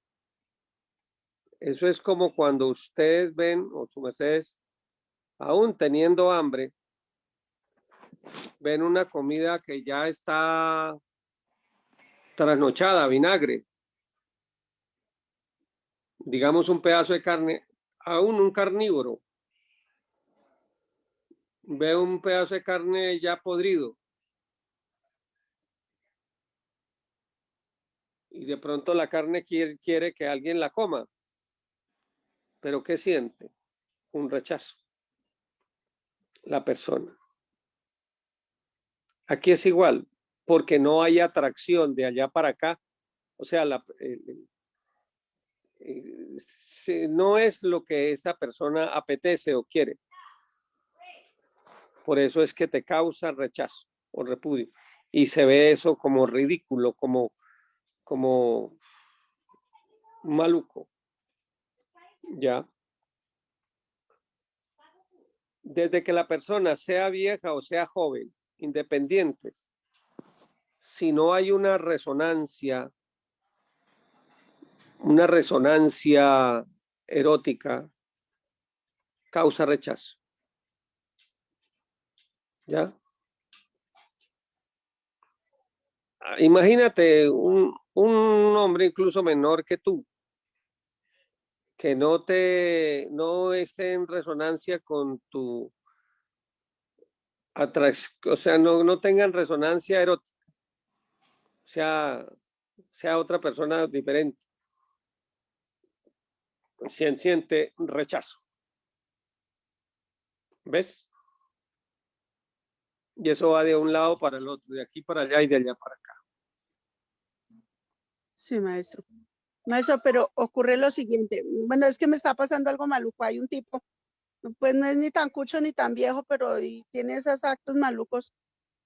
Eso es como cuando ustedes ven, o su mercedes, aún teniendo hambre, ven una comida que ya está trasnochada, vinagre, digamos un pedazo de carne, aún un carnívoro, ve un pedazo de carne ya podrido y de pronto la carne quiere que alguien la coma, pero ¿qué siente? Un rechazo, la persona. Aquí es igual, porque no hay atracción de allá para acá, o sea, no es lo que esa persona apetece o quiere. Por eso es que te causa rechazo o repudio. Y se ve eso como ridículo, como maluco. ¿Ya? Desde que la persona sea vieja o sea joven, independientes, si no hay una resonancia erótica, causa rechazo. ¿Ya? Imagínate un hombre incluso menor que tú, que no esté en resonancia con tu atracción, o sea, no tengan resonancia erótica, sea otra persona diferente, siente rechazo. ¿Ves? Y eso va de un lado para el otro, de aquí para allá y de allá para acá. Sí, maestro. Maestro, pero ocurre lo siguiente. Bueno, es que me está pasando algo maluco. Hay un tipo, pues no es ni tan cucho ni tan viejo, pero tiene esos actos malucos.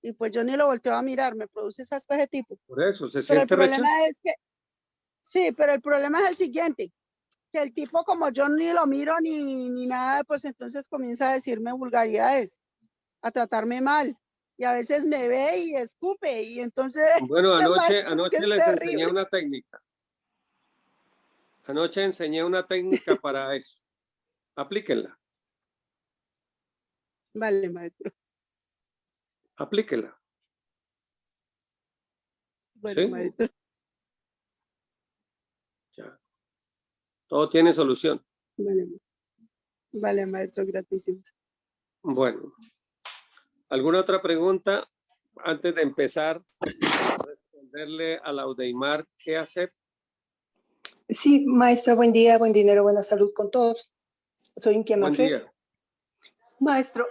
Y pues yo ni lo volteo a mirar, me produce esas cosas de tipo. Por eso, se Pero el siente rechazo. problema es que, sí, pero el problema es el siguiente, que el tipo como yo ni lo miro ni nada, pues entonces comienza a decirme vulgaridades, a tratarme mal. Y a veces me ve y escupe, y entonces... Bueno, anoche es les terrible. enseñé una técnica. Anoche enseñé una técnica para eso. Aplíquenla. Vale, maestro. Aplíquenla. Bueno, ¿Sí? maestro. Ya. Todo tiene solución. Vale, maestro, gratísimo. Bueno. ¿Alguna otra pregunta antes de empezar a responderle a Laudeimar qué hacer? Sí, maestra, buen día, buen dinero, buena salud con todos. Soy Inquiama Buen Fred. día. Maestro,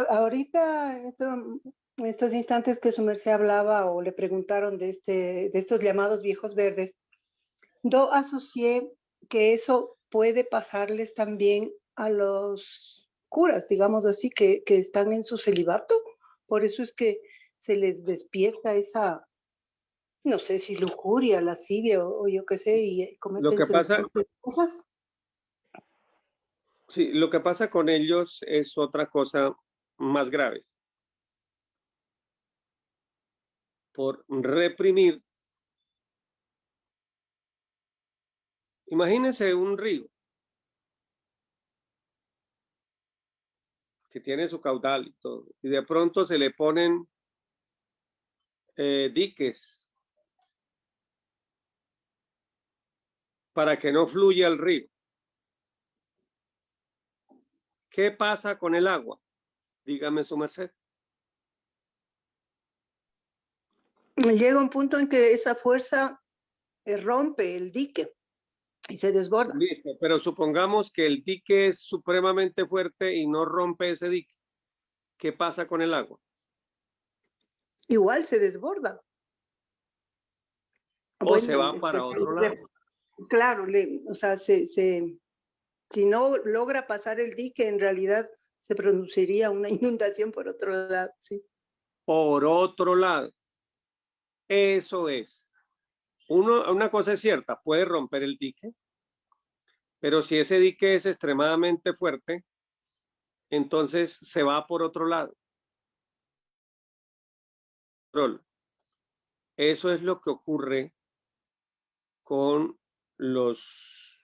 ahorita, en estos instantes que su merced hablaba o le preguntaron de estos llamados viejos verdes, yo asocié que eso puede pasarles también a los curas, digamos así, que están en su celibato. Por eso es que se les despierta esa, no sé si lujuria, lascivia o yo qué sé, y cometen Lo que pasa, cosas. sí, lo que pasa con ellos es otra cosa más grave. Por reprimir. Imagínense un río que tiene su caudal y todo, y de pronto se le ponen diques para que no fluya el río. ¿Qué pasa con el agua? Dígame su merced. Llega un punto en que esa fuerza rompe el dique y se desborda. Listo, pero supongamos que el dique es supremamente fuerte y no rompe ese dique. ¿Qué pasa con el agua? Igual se desborda. O se va para otro lado. Claro, o sea, si no logra pasar el dique, en realidad se produciría una inundación por otro lado, sí. Por otro lado. Eso es. Una cosa es cierta, puede romper el dique, pero si ese dique es extremadamente fuerte, entonces se va por otro lado. Eso es lo que ocurre con los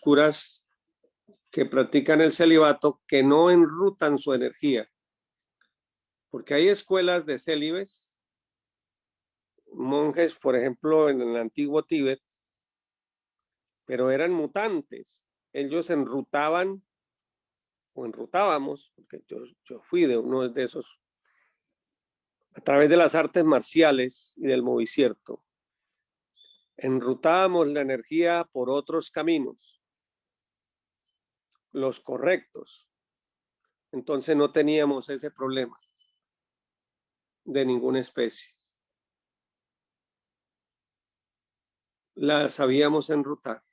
curas que practican el celibato, que no enrutan su energía. Porque hay escuelas de célibes, monjes, por ejemplo, en el antiguo Tíbet, pero eran mutantes. Ellos enrutaban o enrutábamos, porque yo fui de uno de esos, a través de las artes marciales y del movicierto. Enrutábamos la energía por otros caminos, los correctos. Entonces no teníamos ese problema de ninguna especie. La sabíamos enrutar.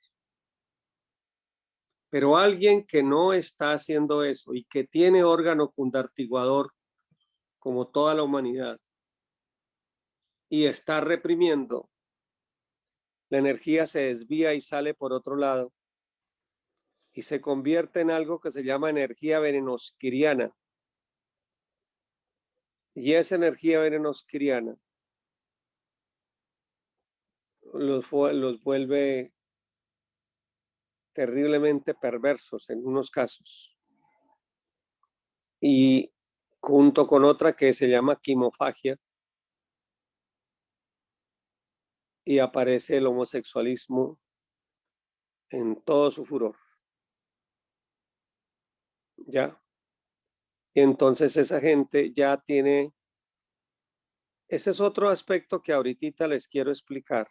Pero alguien que no está haciendo eso y que tiene órgano cundartiguador como toda la humanidad y está reprimiendo, la energía se desvía y sale por otro lado y se convierte en algo que se llama energía venenosquiriana. Y esa energía venenosquiriana los vuelve terriblemente perversos en unos casos. Y junto con otra que se llama quimofagia, y aparece el homosexualismo en todo su furor. ¿Ya? Y entonces esa gente ya tiene, ese es otro aspecto que ahorita les quiero explicar.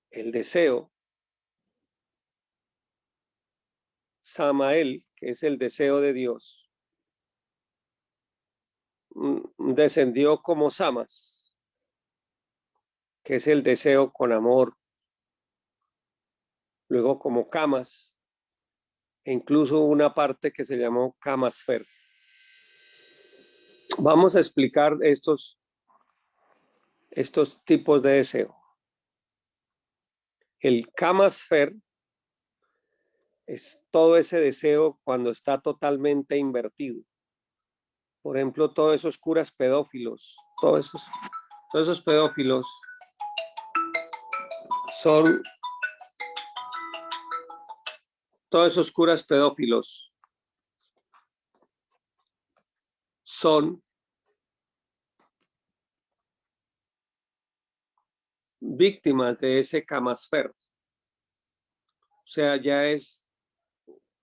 El deseo, Samael, que es el deseo de Dios, descendió como Samas, que es el deseo con amor, luego como Camas, e incluso una parte que se llamó Camasfer. Vamos a explicar estos tipos de deseo. El Camasfer es todo ese deseo cuando está totalmente invertido. Por ejemplo, todos esos curas pedófilos, todos esos pedófilos son, todos esos curas pedófilos son víctimas de ese Camasfer. O sea, ya es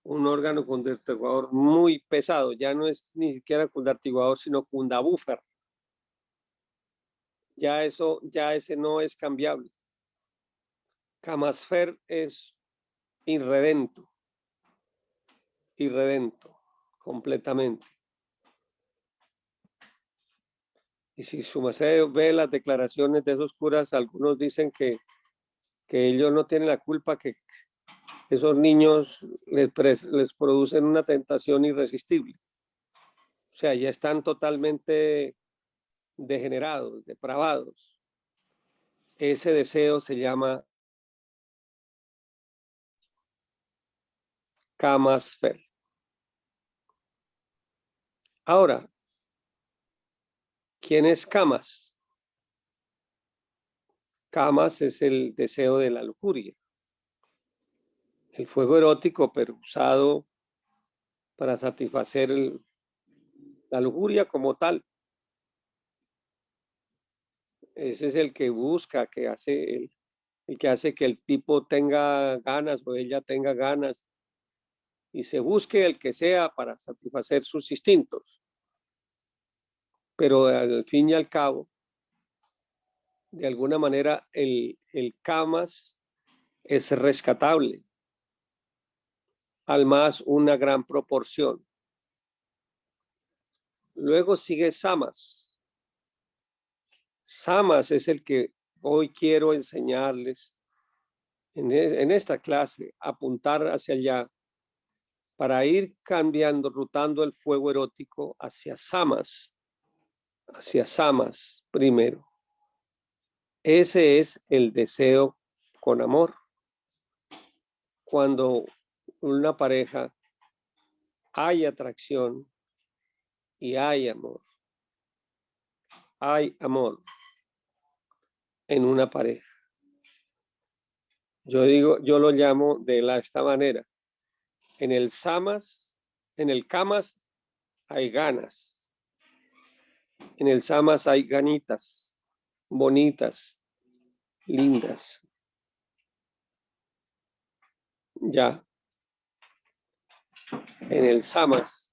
un órgano cundartiguador muy pesado, ya no es ni siquiera cundartiguador, sino cundabúfer. Ya ese no es cambiable. Camasfer es irredento completamente. Y si su merced ve las declaraciones de esos curas, algunos dicen que ellos no tienen la culpa, que esos niños les producen una tentación irresistible. O sea, ya están totalmente degenerados, depravados. Ese deseo se llama Camasfer. Ahora, ¿quién es Camas? Camas es el deseo de la lujuria. El fuego erótico, pero usado para satisfacer la lujuria como tal. Ese es el que busca, que hace el que hace que el tipo tenga ganas o ella tenga ganas y se busque el que sea para satisfacer sus instintos. Pero al fin y al cabo, de alguna manera, el Camas es rescatable, al más una gran proporción. Luego sigue Samas. Samas es el que hoy quiero enseñarles en esta clase, apuntar hacia allá para ir cambiando, rotando el fuego erótico hacia Samas primero. Ese es el deseo con amor. Cuando una pareja hay atracción y hay amor. Hay amor en una pareja. Yo lo llamo de esta manera. En el Camas hay ganas. En el Samas hay ganitas, bonitas, lindas. Ya. En el Samas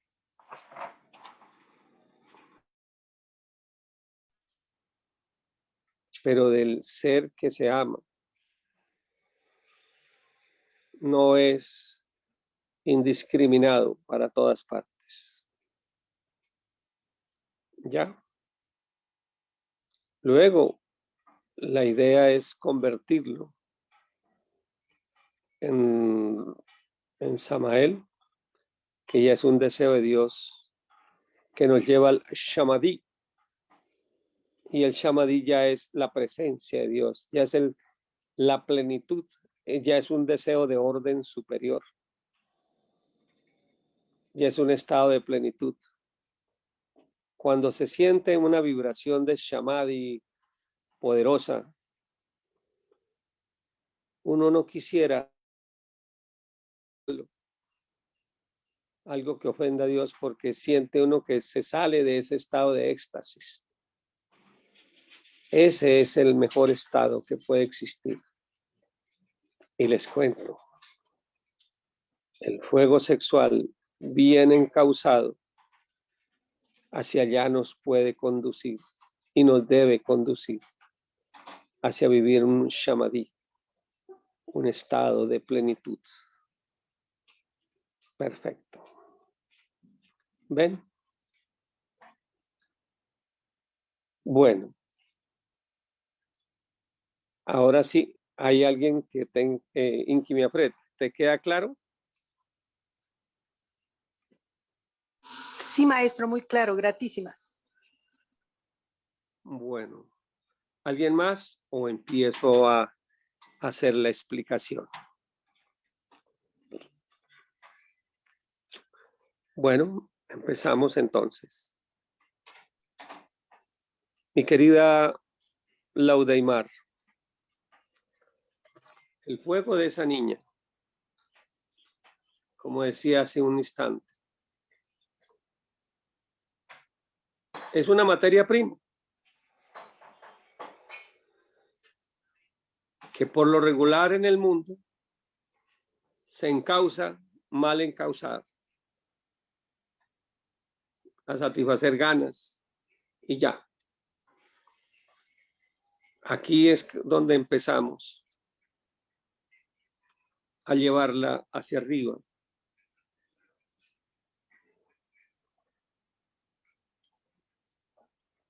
pero del ser que se ama. No es indiscriminado para todas partes. ¿Ya? Luego, la idea es convertirlo en en Samael, que ya es un deseo de Dios que nos lleva al Shamadí. Y el Shamadí ya es la presencia de Dios, ya es la plenitud, ya es un deseo de orden superior, ya es un estado de plenitud. Cuando se siente una vibración de Shamadí poderosa, uno no quisiera algo que ofenda a Dios, porque siente uno que se sale de ese estado de éxtasis. Ese es el mejor estado que puede existir. Y les cuento, el fuego sexual bien encauzado hacia allá nos puede conducir y nos debe conducir hacia vivir un shamadí, un estado de plenitud. Perfecto. ¿Ven? Bueno. Ahora sí, hay alguien que Inki me apriete. ¿Te queda claro? Sí, maestro, muy claro, gratísimas. Bueno, ¿alguien más o empiezo a hacer la explicación? Bueno, empezamos entonces. Mi querida Laudeimar, el fuego de esa niña, como decía hace un instante, es una materia prima que por lo regular en el mundo se encausa mal encausada a satisfacer ganas y ya. Aquí es donde empezamos a llevarla hacia arriba.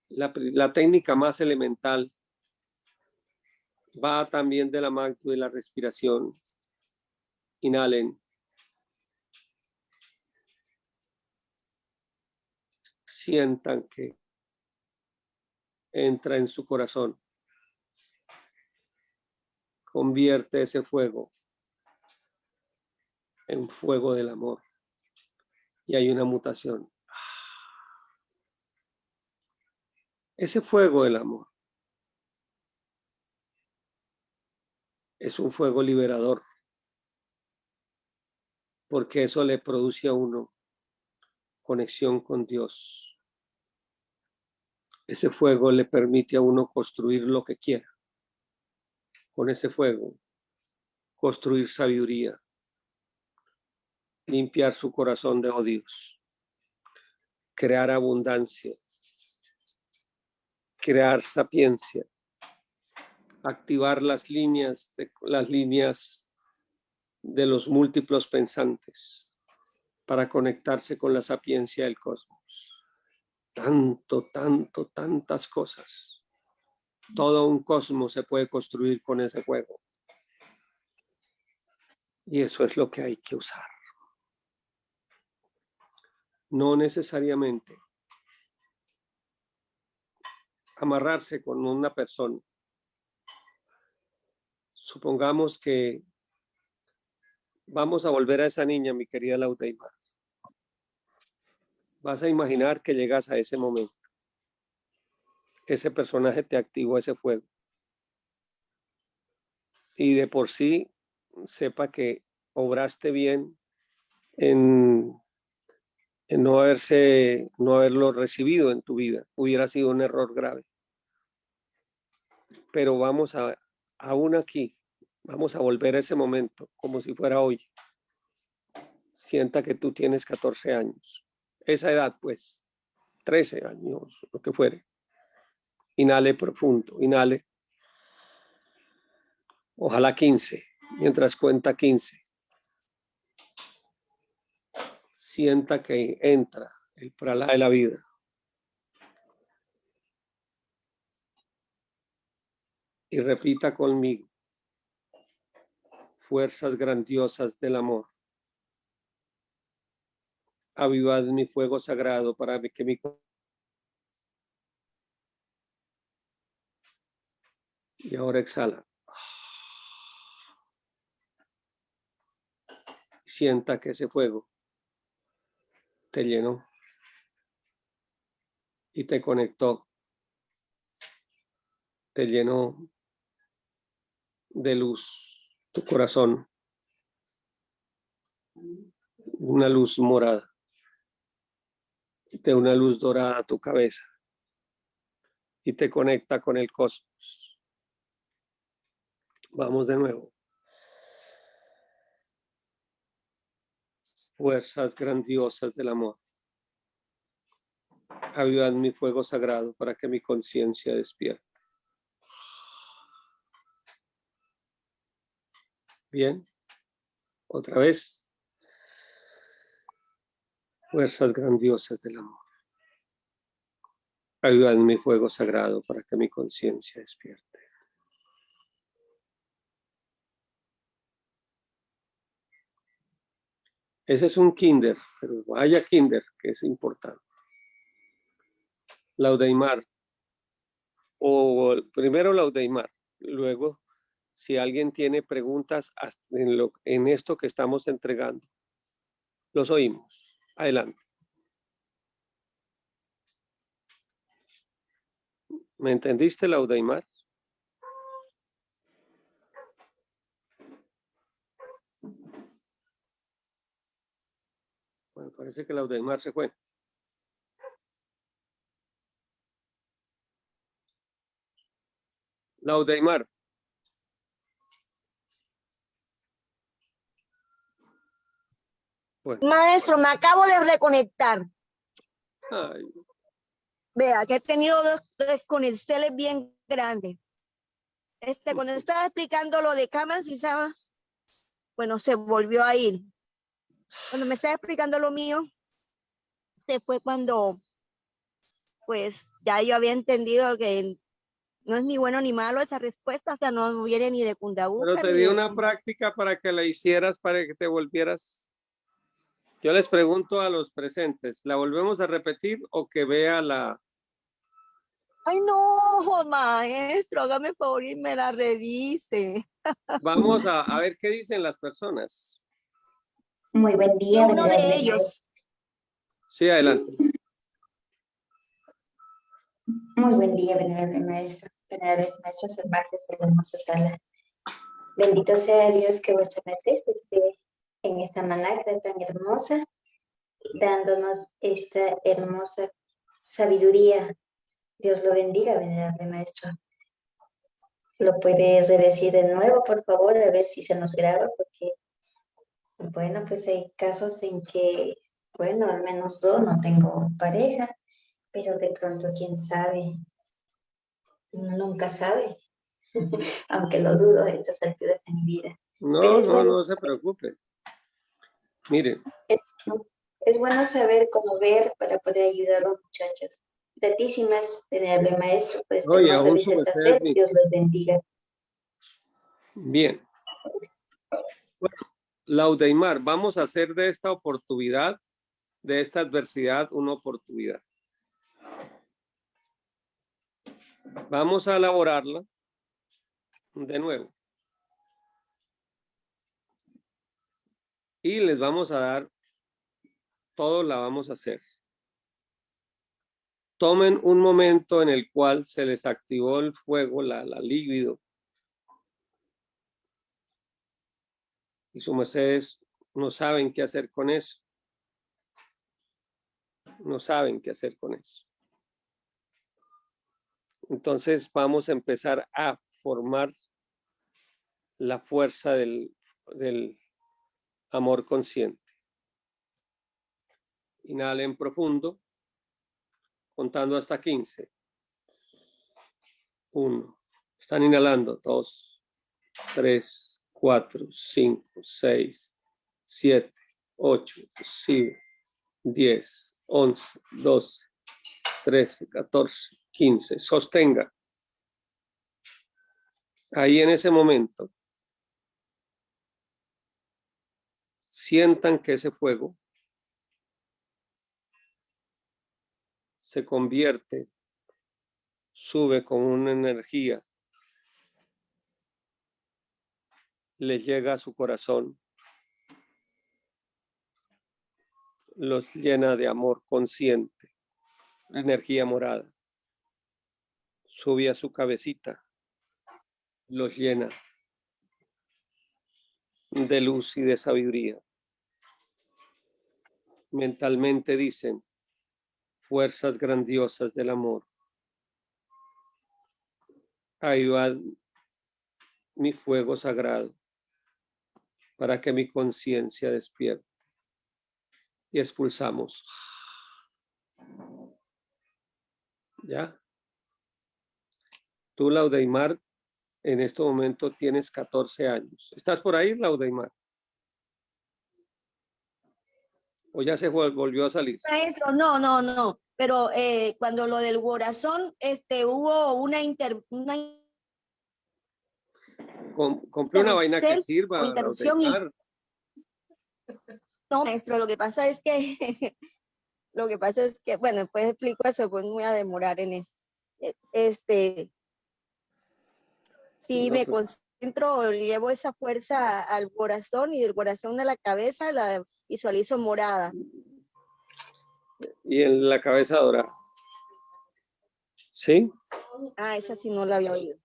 La técnica más elemental va también de la mano de la respiración. Inhalen. Sientan que entra en su corazón. Convierte ese fuego en fuego del amor. Y hay una mutación. Ese fuego del amor es un fuego liberador, porque eso le produce a uno conexión con Dios. Ese fuego le permite a uno construir lo que quiera. Con ese fuego, construir sabiduría, limpiar su corazón de odios, crear abundancia, crear sapiencia, activar las líneas de los múltiplos pensantes para conectarse con la sapiencia del cosmos. Tantas cosas. Todo un cosmos se puede construir con ese fuego. Y eso es lo que hay que usar. No necesariamente amarrarse con una persona. Supongamos que vamos a volver a esa niña, mi querida Laudeimar. Vas a imaginar que llegas a ese momento. Ese personaje te activó ese fuego. Y de por sí, sepa que obraste bien en no haberlo recibido en tu vida. Hubiera sido un error grave. Pero vamos aún aquí, vamos a volver a ese momento como si fuera hoy. Sienta que tú tienes 14 años. Esa edad, pues, 13 años, lo que fuere. Inhale profundo, inhale. Ojalá 15, mientras cuenta 15. Sienta que entra el prana de la vida. Y repita conmigo. Fuerzas grandiosas del amor. Avivad mi fuego sagrado para que mi... Y ahora exhala. Sienta que ese fuego te llenó y te conectó, te llenó de luz tu corazón, una luz morada, de una luz dorada a tu cabeza y te conecta con el cosmos. Vamos de nuevo. Fuerzas grandiosas del amor. Avivad mi fuego sagrado para que mi conciencia despierte. Bien. Otra vez. Fuerzas grandiosas del amor. Avivad mi fuego sagrado para que mi conciencia despierte. Ese es un kinder, pero vaya kinder, que es importante. Laudeimar. O primero Laudeimar. Luego, si alguien tiene preguntas en esto que estamos entregando, los oímos. Adelante. ¿Me entendiste, Laudeimar? Bueno, parece que Laudeimar se fue. Laudeimar. Bueno. Maestro, me acabo de reconectar. Ay. Vea, que he tenido dos desconexiones bien grandes. Cuando estaba explicando lo de camas y sábanas, bueno, se volvió a ir. Cuando me estaba explicando lo mío, se fue cuando, pues, ya yo había entendido que no es ni bueno ni malo esa respuesta, o sea, no viene ni de Cundabuca. Pero te di una práctica para que la hicieras, para que te volvieras. Yo les pregunto a los presentes, ¿la volvemos a repetir o que vea la... Ay, no, maestro, hágame favor y me la revise. Vamos a ver qué dicen las personas. Muy buen día. Uno de ellos. Sí, adelante. Muy buen día, venerable maestro. Venerable maestro Cervantes de la hermosa sala. Bendito sea Dios que vuestra merced esté en esta manacra tan hermosa, dándonos esta hermosa sabiduría. Dios lo bendiga, venerable maestro. ¿Lo puede redecir de nuevo, por favor, a ver si se nos graba? Porque, bueno, pues hay casos en que, bueno, al menos yo no tengo pareja, pero de pronto, quién sabe, uno nunca sabe, aunque lo dudo a estas alturas de mi vida. No se preocupe. Mire. Es bueno saber cómo ver para poder ayudar a los muchachos. Gratísimas, venerable maestro, por esta hermosa disertación. Dios los bendiga. Bien. Bueno, Laudeimar, vamos a hacer de esta oportunidad, de esta adversidad, una oportunidad. Vamos a elaborarla de nuevo. Y les vamos a dar, todo la vamos a hacer. Tomen un momento en el cual se les activó el fuego, la libido. Y sus mercedes no saben qué hacer con eso. No saben qué hacer con eso. Entonces vamos a empezar a formar la fuerza del amor consciente. Inhalen profundo, contando hasta 15. 1. Están inhalando. 2, 3, 4, 5, 6, 7, 8, 10, 11, 12, 13, 14, 15. Sostenga. Ahí en ese momento, sientan que ese fuego se convierte, sube con una energía, les llega a su corazón, los llena de amor consciente, energía morada, sube a su cabecita, los llena de luz y de sabiduría. Mentalmente dicen, fuerzas grandiosas del amor, ahí va mi fuego sagrado para que mi conciencia despierte. Y expulsamos. ¿Ya? Tú, Laudeimar, en este momento tienes 14 años. ¿Estás por ahí, Laudeimar? ¿O ya se volvió a salir? Maestro, no. Pero cuando lo del corazón, hubo una compré una vaina que sirva, Laudeimar. No, maestro, lo que pasa es que, bueno, después explico eso, pues me voy a demorar en eso. Si me concentro, llevo esa fuerza al corazón y del corazón a la cabeza la visualizo morada. Y en la cabeza dorada. ¿Sí? Ah, esa sí no la había oído.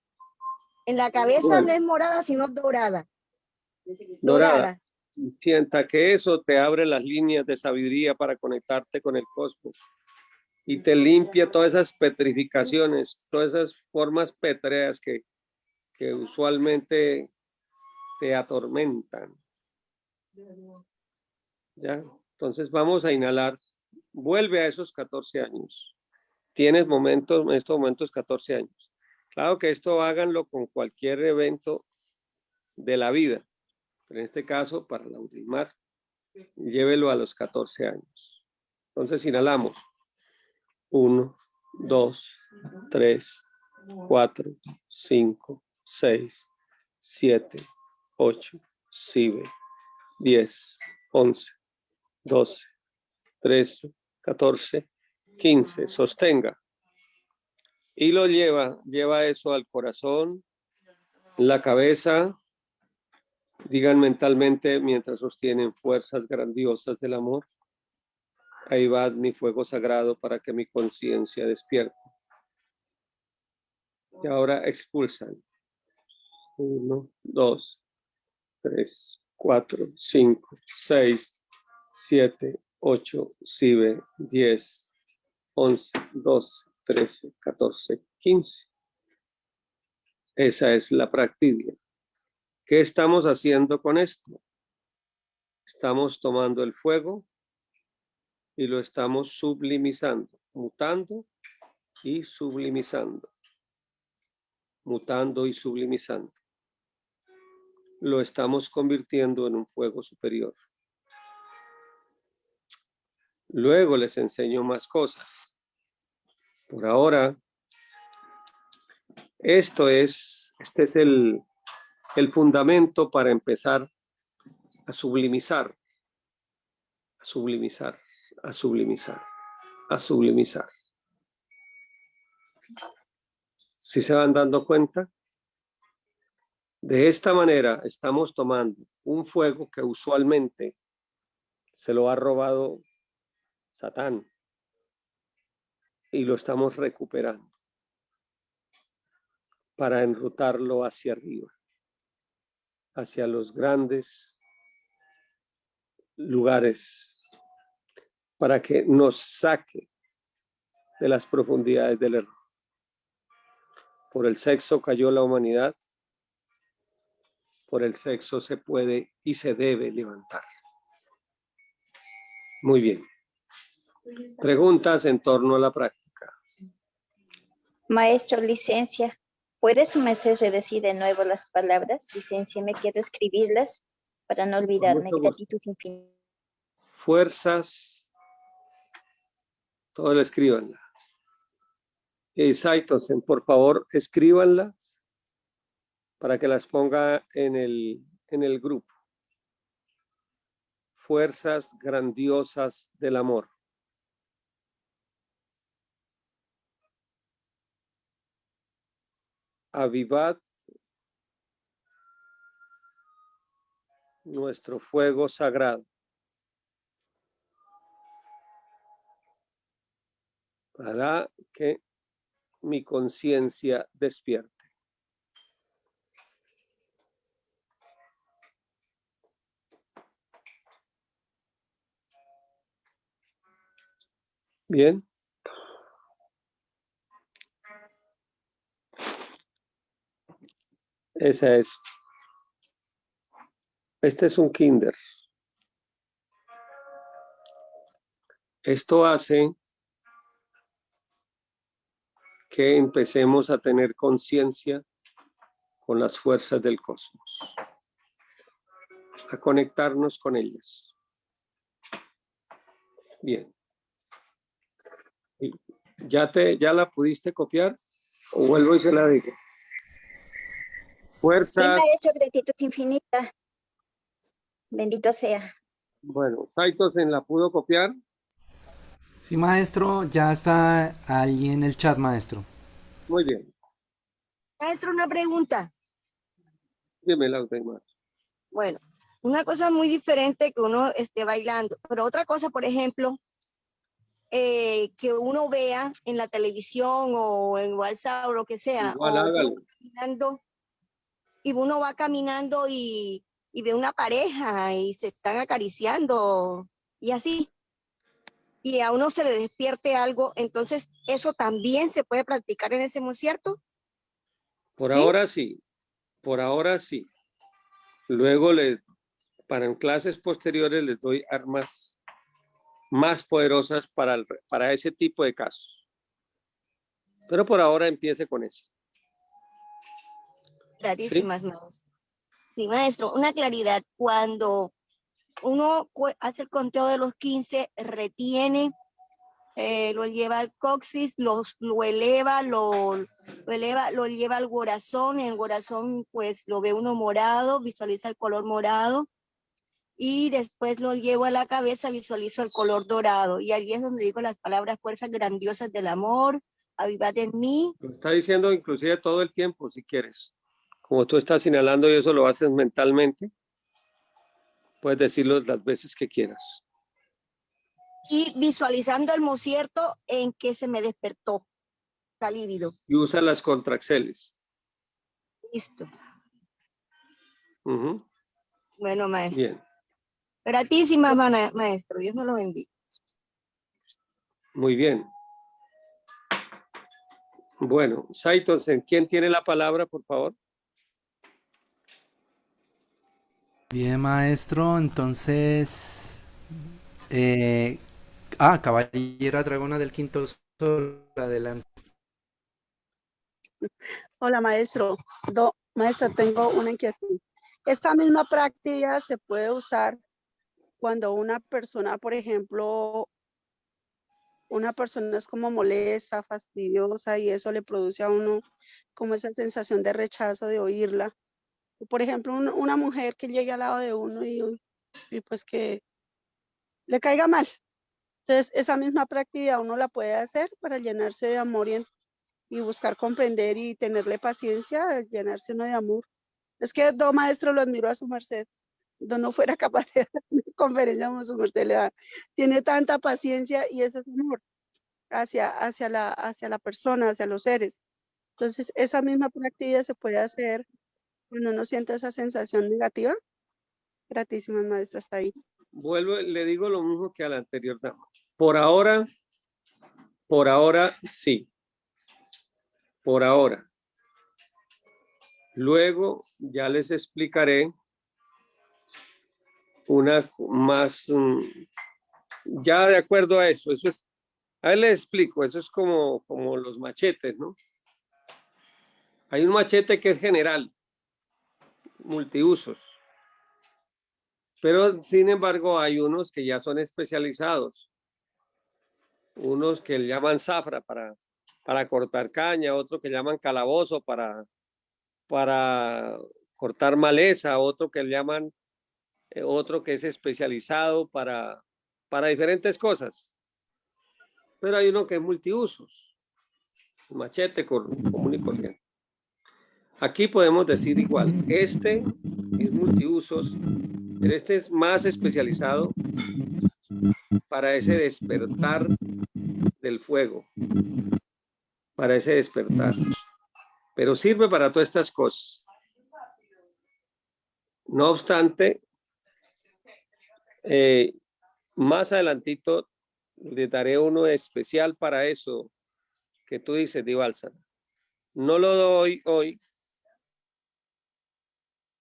En la cabeza no es morada, sino dorada. Dorada. Sienta que eso te abre las líneas de sabiduría para conectarte con el cosmos y te limpia todas esas petrificaciones, todas esas formas pétreas que usualmente te atormentan. ¿Ya? Entonces vamos a inhalar. Vuelve a esos 14 años. Tienes en estos momentos 14 años. Claro que esto háganlo con cualquier evento de la vida. Pero en este caso, para Laudeimar, llévelo a los 14 años. Entonces inhalamos. 1, 2, 3, 4, 5, 6, 7, 8, 10, 11, 12, 13, 14, 15. Sostenga. Y lo lleva eso al corazón, la cabeza. Digan mentalmente mientras sostienen fuerzas grandiosas del amor. Ahí va mi fuego sagrado para que mi conciencia despierte. Y ahora expulsan. 1, 2, 3, 4, 5, 6, 7, 8, 10, 11, 12, 13, 14, 15. Esa es la práctica. ¿Qué estamos haciendo con esto? Estamos tomando el fuego y lo estamos sublimizando, mutando y sublimizando, mutando y sublimizando. Lo estamos convirtiendo en un fuego superior. Luego les enseño más cosas. Por ahora, este es el fundamento para empezar a sublimizar, a sublimizar, a sublimizar, a sublimizar. ¿Sí se van dando cuenta? De esta manera estamos tomando un fuego que usualmente se lo ha robado Satán y lo estamos recuperando para enrutarlo hacia arriba, hacia los grandes lugares, para que nos saque de las profundidades del error. Por el sexo cayó la humanidad, por el sexo se puede y se debe levantar. Muy bien. Preguntas en torno a la práctica. Maestro, licencia, ¿puede su merced redecir de nuevo las palabras? Licencia, me quiero escribirlas para no olvidarme. Gratitud infinita. Fuerzas, todos escríbanla. Saitosen, por favor, escríbanlas para que las ponga en el grupo. Fuerzas grandiosas del amor. avivad nuestro fuego sagrado para que mi conciencia despierte. Bien. Esa es. Este es un kinder. Esto hace que empecemos a tener conciencia con las fuerzas del cosmos, a conectarnos con ellas. Bien. ¿Ya la pudiste copiar? ¿O vuelvo y se la digo? Fuerzas. Sí, maestro, gratitud infinita. Bendito sea. Bueno, Saitosen la pudo copiar. Sí, maestro, ya está allí en el chat, maestro. Muy bien. Maestro, una pregunta. Dímela usted, maestro. Bueno, una cosa muy diferente que uno esté bailando, pero otra cosa, por ejemplo, que uno vea en la televisión o en WhatsApp o lo que sea, Igual o hágalo. uno va caminando y ve una pareja y se están acariciando y así, y a uno se le despierte algo, entonces eso también se puede practicar en ese momento, ¿cierto? Por ¿Sí? ahora sí. Por ahora sí. Luego, para en clases posteriores, les doy armas más poderosas para ese tipo de casos. Pero por ahora empiece con eso. Clarísimas, ¿sí? Maestro. Sí, maestro, una claridad. Cuando uno hace el conteo de los 15, retiene, lo lleva al coxis, lo eleva, lo lleva al corazón. En el corazón, pues lo ve uno morado, visualiza el color morado. Y después lo llevo a la cabeza, visualizo el color dorado. Y allí es donde digo las palabras fuerzas grandiosas del amor, avivad en mí. Lo está diciendo inclusive todo el tiempo, si quieres. Como tú estás inhalando y eso lo haces mentalmente, puedes decirlo las veces que quieras. Y visualizando el mocierto en que se me despertó, está lívido. Y usa las contraxeles. Listo. Uh-huh. Bueno, maestro. Bien. Gratísimas, maestro. Dios me lo bendiga. Muy bien. Bueno, Saitosen, ¿quién tiene la palabra, por favor? Bien, maestro, entonces... Caballera Dragona del Quinto Sol, adelante. Hola, maestro. Maestro, tengo una inquietud. Esta misma práctica se puede usar cuando una persona, por ejemplo, una persona es como molesta, fastidiosa y eso le produce a uno como esa sensación de rechazo de oírla. Por ejemplo, una mujer que llegue al lado de uno y pues que le caiga mal. Entonces, esa misma práctica uno la puede hacer para llenarse de amor y buscar comprender y tenerle paciencia, llenarse uno de amor. Es que don maestro lo admiro a su merced. Don no fuera capaz de hacer una conferencia como su merced le da. Tiene tanta paciencia y ese es amor hacia la persona, hacia los seres. Entonces, esa misma práctica se puede hacer cuando uno siente esa sensación negativa. Gratísimas, maestro, hasta ahí. Vuelvo, le digo lo mismo que a la anterior dama. Por ahora sí. Por ahora. Luego ya les explicaré una más, ya de acuerdo a eso es, a ver les explico, eso es como los machetes, ¿no? Hay un machete que es general, multiusos, pero sin embargo hay unos que ya son especializados, unos que le llaman zafra para cortar caña, otro que llaman calabozo para cortar maleza, otro que le llaman, otro que es especializado para diferentes cosas. Pero hay uno que es multiusos, machete común y corriente. Aquí podemos decir igual, este es multiusos, pero este es más especializado para ese despertar del fuego, para ese despertar. Pero sirve para todas estas cosas. No obstante, más adelantito le daré uno especial para eso que tú dices, Divalsa. No lo doy hoy.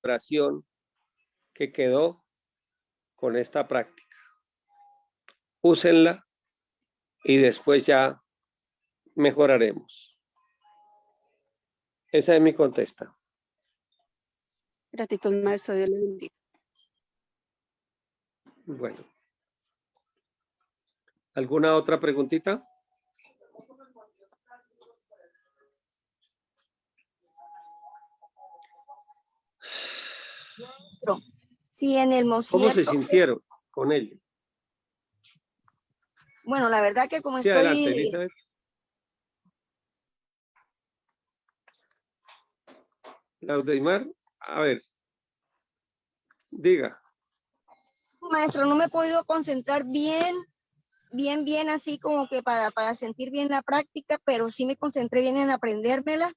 Oración que quedó con esta práctica. Úsenla y después ya mejoraremos. Esa es mi contesta. Gratitud, maestro. Dios le bendiga. Bueno. ¿Alguna otra preguntita? Maestro, sí, en el ¿Cómo se mosierto, sintieron con ella? bueno, la verdad que como Sí, estoy, adelante, Elizabeth. Laudeimar, a ver, diga. maestro, no me he podido concentrar bien así como que para sentir bien la práctica, pero sí me concentré bien en aprendérmela,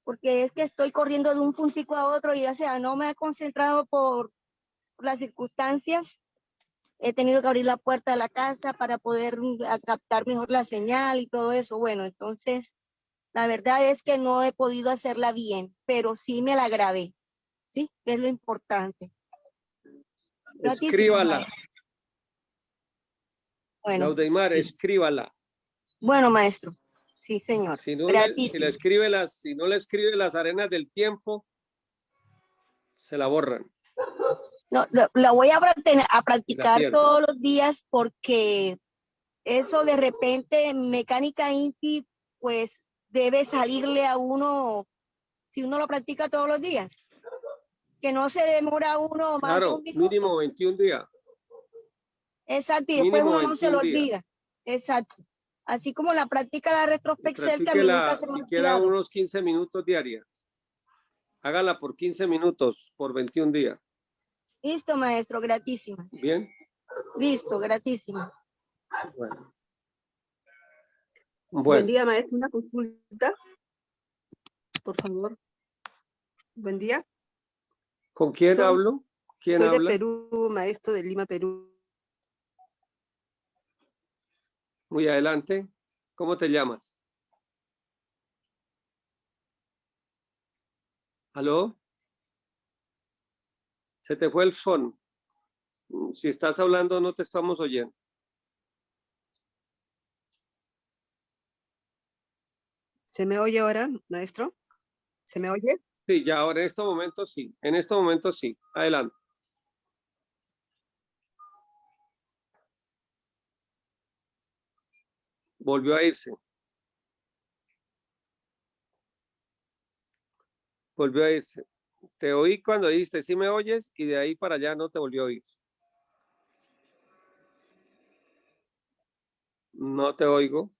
porque es que estoy corriendo de un puntico a otro y ya sea, no me he concentrado por las circunstancias. He tenido que abrir la puerta de la casa para poder captar mejor la señal y todo eso. Bueno, entonces, la verdad es que no he podido hacerla bien, pero sí me la grabé, ¿sí? Que es lo importante. Escríbala. Bueno, Laudeimar, sí. escríbala. Bueno, maestro. Sí, señor. Si no la escribe si no la escribe las arenas del tiempo, se la borran. No, la voy a practicar todos los días porque eso de repente, mecánica Inti, pues debe salirle a uno, si uno lo practica todos los días. Que no se demora uno más de un minuto. Mínimo 21 días. Exacto, y después uno no se lo olvida. Exacto. Así como la práctica de la retrospección, que a mí nunca se me ha siquiera unos 15 minutos diarios. Hágala por 15 minutos, por 21 días. Listo, maestro, gratísimas. Bien. Listo, gratísimas. Bueno. Buen día, maestro. Una consulta, por favor. Buen día. ¿Con quién hablo? ¿Quién habla? Soy de Perú, maestro de Lima, Perú. Muy adelante. ¿Cómo te llamas? ¿Aló? Se te fue el son. Si estás hablando, no te estamos oyendo. ¿Se me oye ahora, maestro? ¿Se me oye? Sí, ya ahora en estos momentos sí. En estos momentos sí. Adelante. Volvió a irse. Volvió a irse. Te oí cuando dijiste, sí me oyes, y de ahí para allá no te volvió a oír. No te oigo.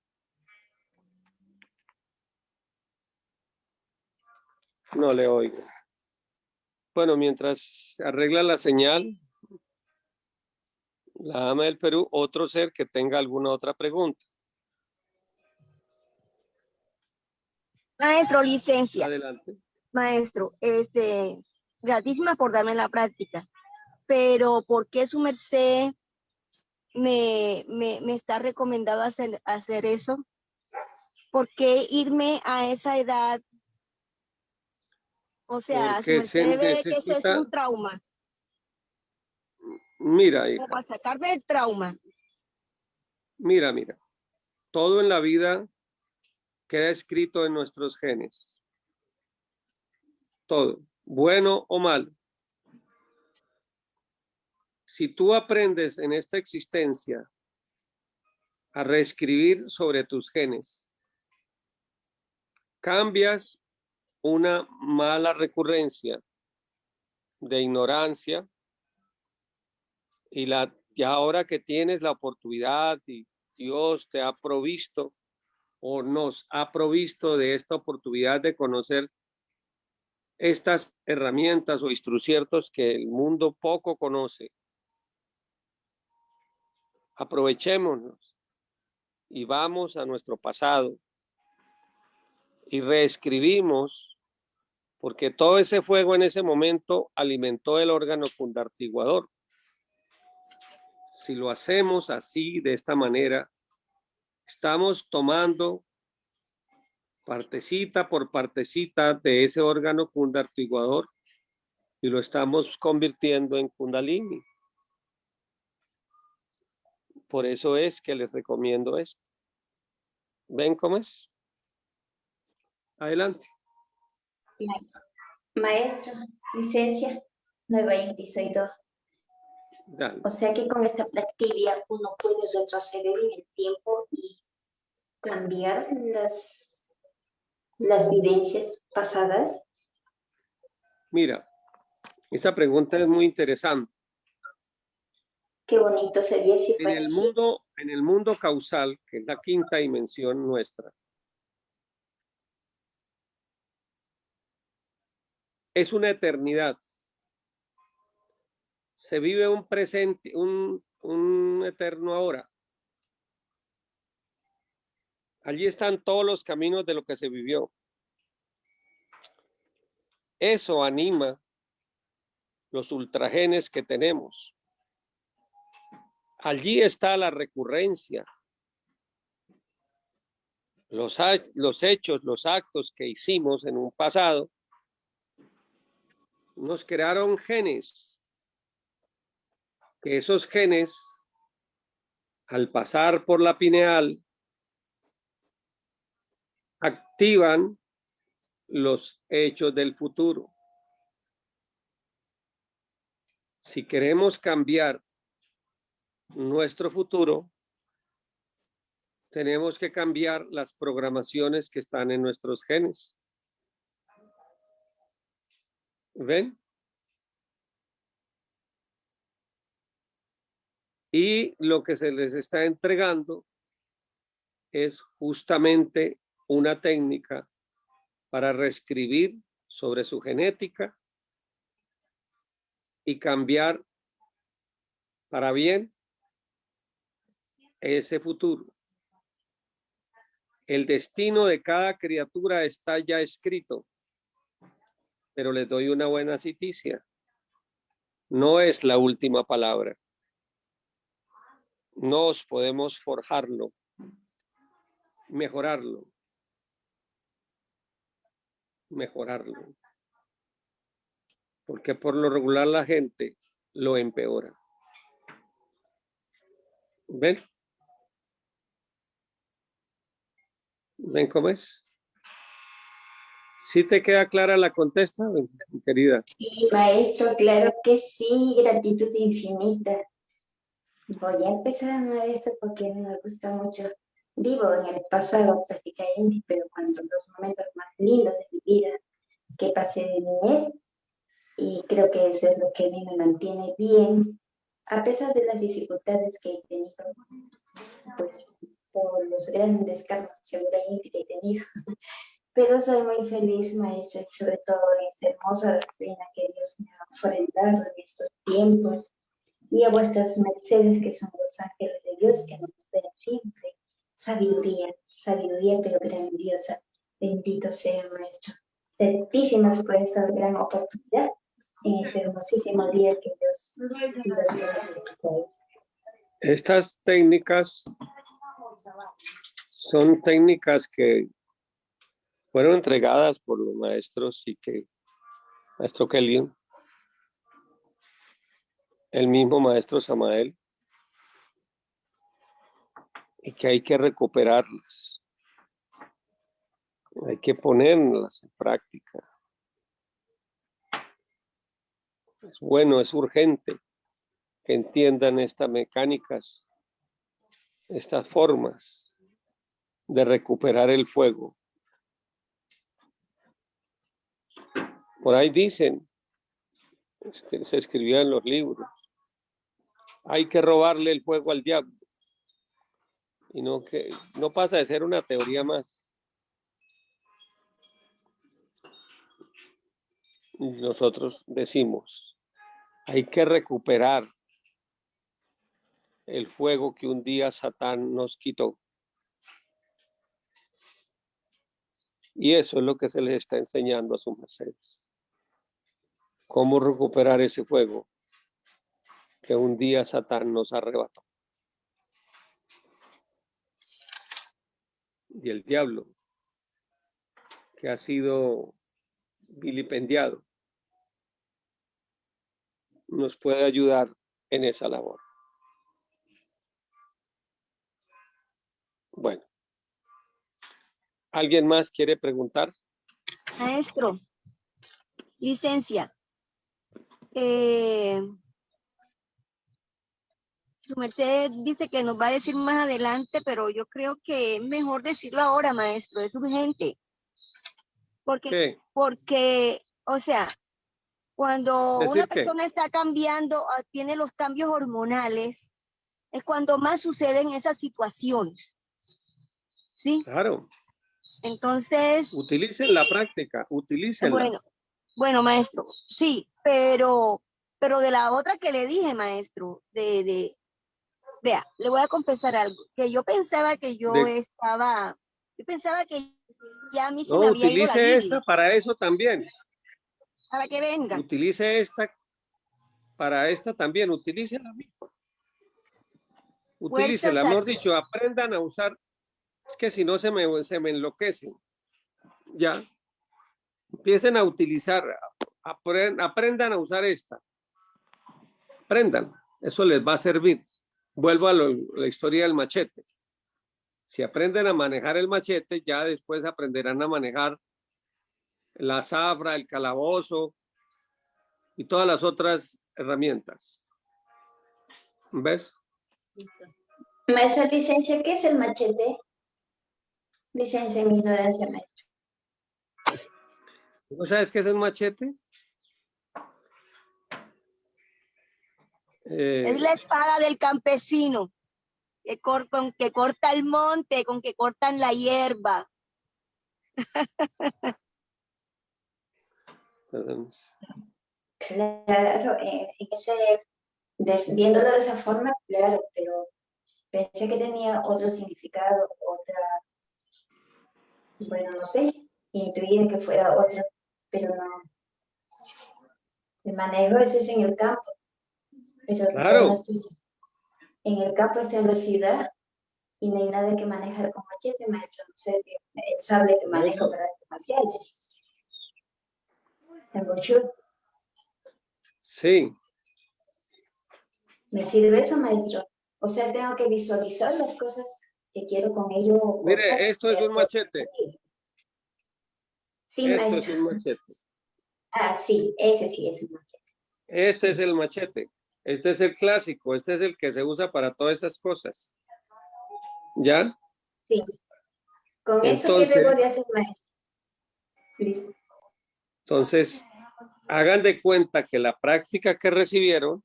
No le oigo. Bueno, mientras arregla la señal, la dama del Perú, otro ser que tenga alguna otra pregunta. Maestro, licencia. Adelante. Maestro, gratísima por darme la práctica, pero ¿por qué su merced me está recomendado hacer eso? ¿Por qué irme a esa edad? O sea, porque su merced ve que eso es un trauma. Mira, hija. Como para sacarme el trauma. Mira. Todo en la vida queda escrito en nuestros genes. Todo, bueno o malo. Si tú aprendes en esta existencia a reescribir sobre tus genes, cambias una mala recurrencia de ignorancia y ahora que tienes la oportunidad y Dios te ha provisto o nos ha provisto de esta oportunidad de conocer estas herramientas o instruciertos que el mundo poco conoce. Aprovechémonos y vamos a nuestro pasado y reescribimos, porque todo ese fuego en ese momento alimentó el órgano fundartiguador. Si lo hacemos así, de esta manera, estamos tomando partecita por partecita de ese órgano fundartiguador y lo estamos convirtiendo en Kundalini. Por eso es que les recomiendo esto. ¿Ven cómo es? Adelante. Maestro, licencia, nueva y soy 2. Dale. O sea que con esta práctica uno puede retroceder en el tiempo y cambiar las vivencias pasadas. Mira, esa pregunta es muy interesante. Qué bonito sería si fuera así. En el mundo causal, que es la quinta dimensión nuestra, es una eternidad. Se vive un presente, un eterno ahora. Allí están todos los caminos de lo que se vivió. Eso anima los ultragenes que tenemos. Allí está la recurrencia. Los hechos, los actos que hicimos en un pasado nos crearon genes. Que esos genes, al pasar por la pineal, activan los hechos del futuro. Si queremos cambiar nuestro futuro, tenemos que cambiar las programaciones que están en nuestros genes. ¿Ven? Y lo que se les está entregando es justamente una técnica para reescribir sobre su genética y cambiar para bien ese futuro. El destino de cada criatura está ya escrito, pero les doy una buena noticia. No es la última palabra. Nos podemos forjarlo, mejorarlo. Porque por lo regular la gente lo empeora. ¿Ven? ¿Ven cómo es? ¿Sí te queda clara la contesta, mi querida? Sí, maestro, claro que sí, gratitud infinita. Voy a empezar, maestro, porque me gusta mucho. Vivo en el pasado prácticamente, pero cuando los momentos más lindos de mi vida que pasé de niñez, y creo que eso es lo que a mí me mantiene bien, a pesar de las dificultades que he tenido, pues por los grandes karmas seguramente que he tenido. Pero soy muy feliz, maestro, y sobre todo esta hermosa doctrina que Dios me ha ofrendado en estos tiempos. Y a vuestras mercedes, que son los ángeles de Dios, que nos den siempre sabiduría, pero grandiosa. Bendito sea, maestro. Tantísimas por esta gran oportunidad en este hermosísimo día que Dios nos dio. Estas técnicas son técnicas que fueron entregadas por los maestros y que maestro Kelly, el mismo maestro Samael, y que hay que recuperarlas, hay que ponerlas en práctica. Es bueno, es urgente que entiendan estas mecánicas, estas formas de recuperar el fuego. Por ahí dicen, que se escribía en los libros, hay que robarle el fuego al diablo. Y no pasa de ser una teoría más. nosotros decimos, hay que recuperar el fuego que un día Satán nos quitó. Y eso es lo que se les está enseñando a sus mercedes. Cómo recuperar ese fuego que un día Satán nos arrebató. Y el diablo, que ha sido vilipendiado, nos puede ayudar en esa labor. Bueno, ¿alguien más quiere preguntar? Maestro, licencia. Su merced dice que nos va a decir más adelante, pero yo creo que es mejor decirlo ahora, maestro, es urgente. Porque, o sea, cuando una persona está cambiando, tiene los cambios hormonales, es cuando más suceden esas situaciones. ¿Sí? Claro. Entonces. Utilicen la práctica, utilícenla. Bueno, maestro, sí, pero de la otra que le dije, maestro, vea, le voy a confesar algo, que yo pensaba que yo pensaba que ya a mí se me había ido la Utilice esta para eso también. Para que venga. Utilice esta para esta también, utilícela. Utilícela, mejor dicho, aprendan a usar. Es que si no se me enloquecen. Ya. Empiecen a utilizar, aprendan a usar esta. Aprendan, eso les va a servir. Vuelvo a la historia del machete. Si aprenden a manejar el machete, ya después aprenderán a manejar la zafra, el calabozo y todas las otras herramientas. ¿Ves? Maestro, licencia, ¿qué es el machete? Licencia en ignorancia, maestro. ¿No sabes qué es el machete? Es la espada del campesino, con que corta el monte, con que cortan la hierba. Claro, viéndolo de esa forma, claro, pero pensé que tenía otro significado, bueno, no sé, intuí que fuera otra, pero no. El manejo eso es en el campo, pero claro. no estoy en el campo, está en la ciudad y no hay nada que manejar con machete, maestro, no sé, el sable que manejo para artes marciales. El bochú. Sí. ¿Me sirve eso, maestro? O sea, tengo que visualizar las cosas que quiero con ello. Mire, esto es un machete. Sí, esto maestro. es un machete. Ah, sí, ese sí es un machete. Este es el machete. Este es el clásico. Este es el que se usa para todas esas cosas. ¿Ya? Sí. Con eso, ¿qué debo de hacer, maestro? Listo. Entonces, hagan de cuenta que la práctica que recibieron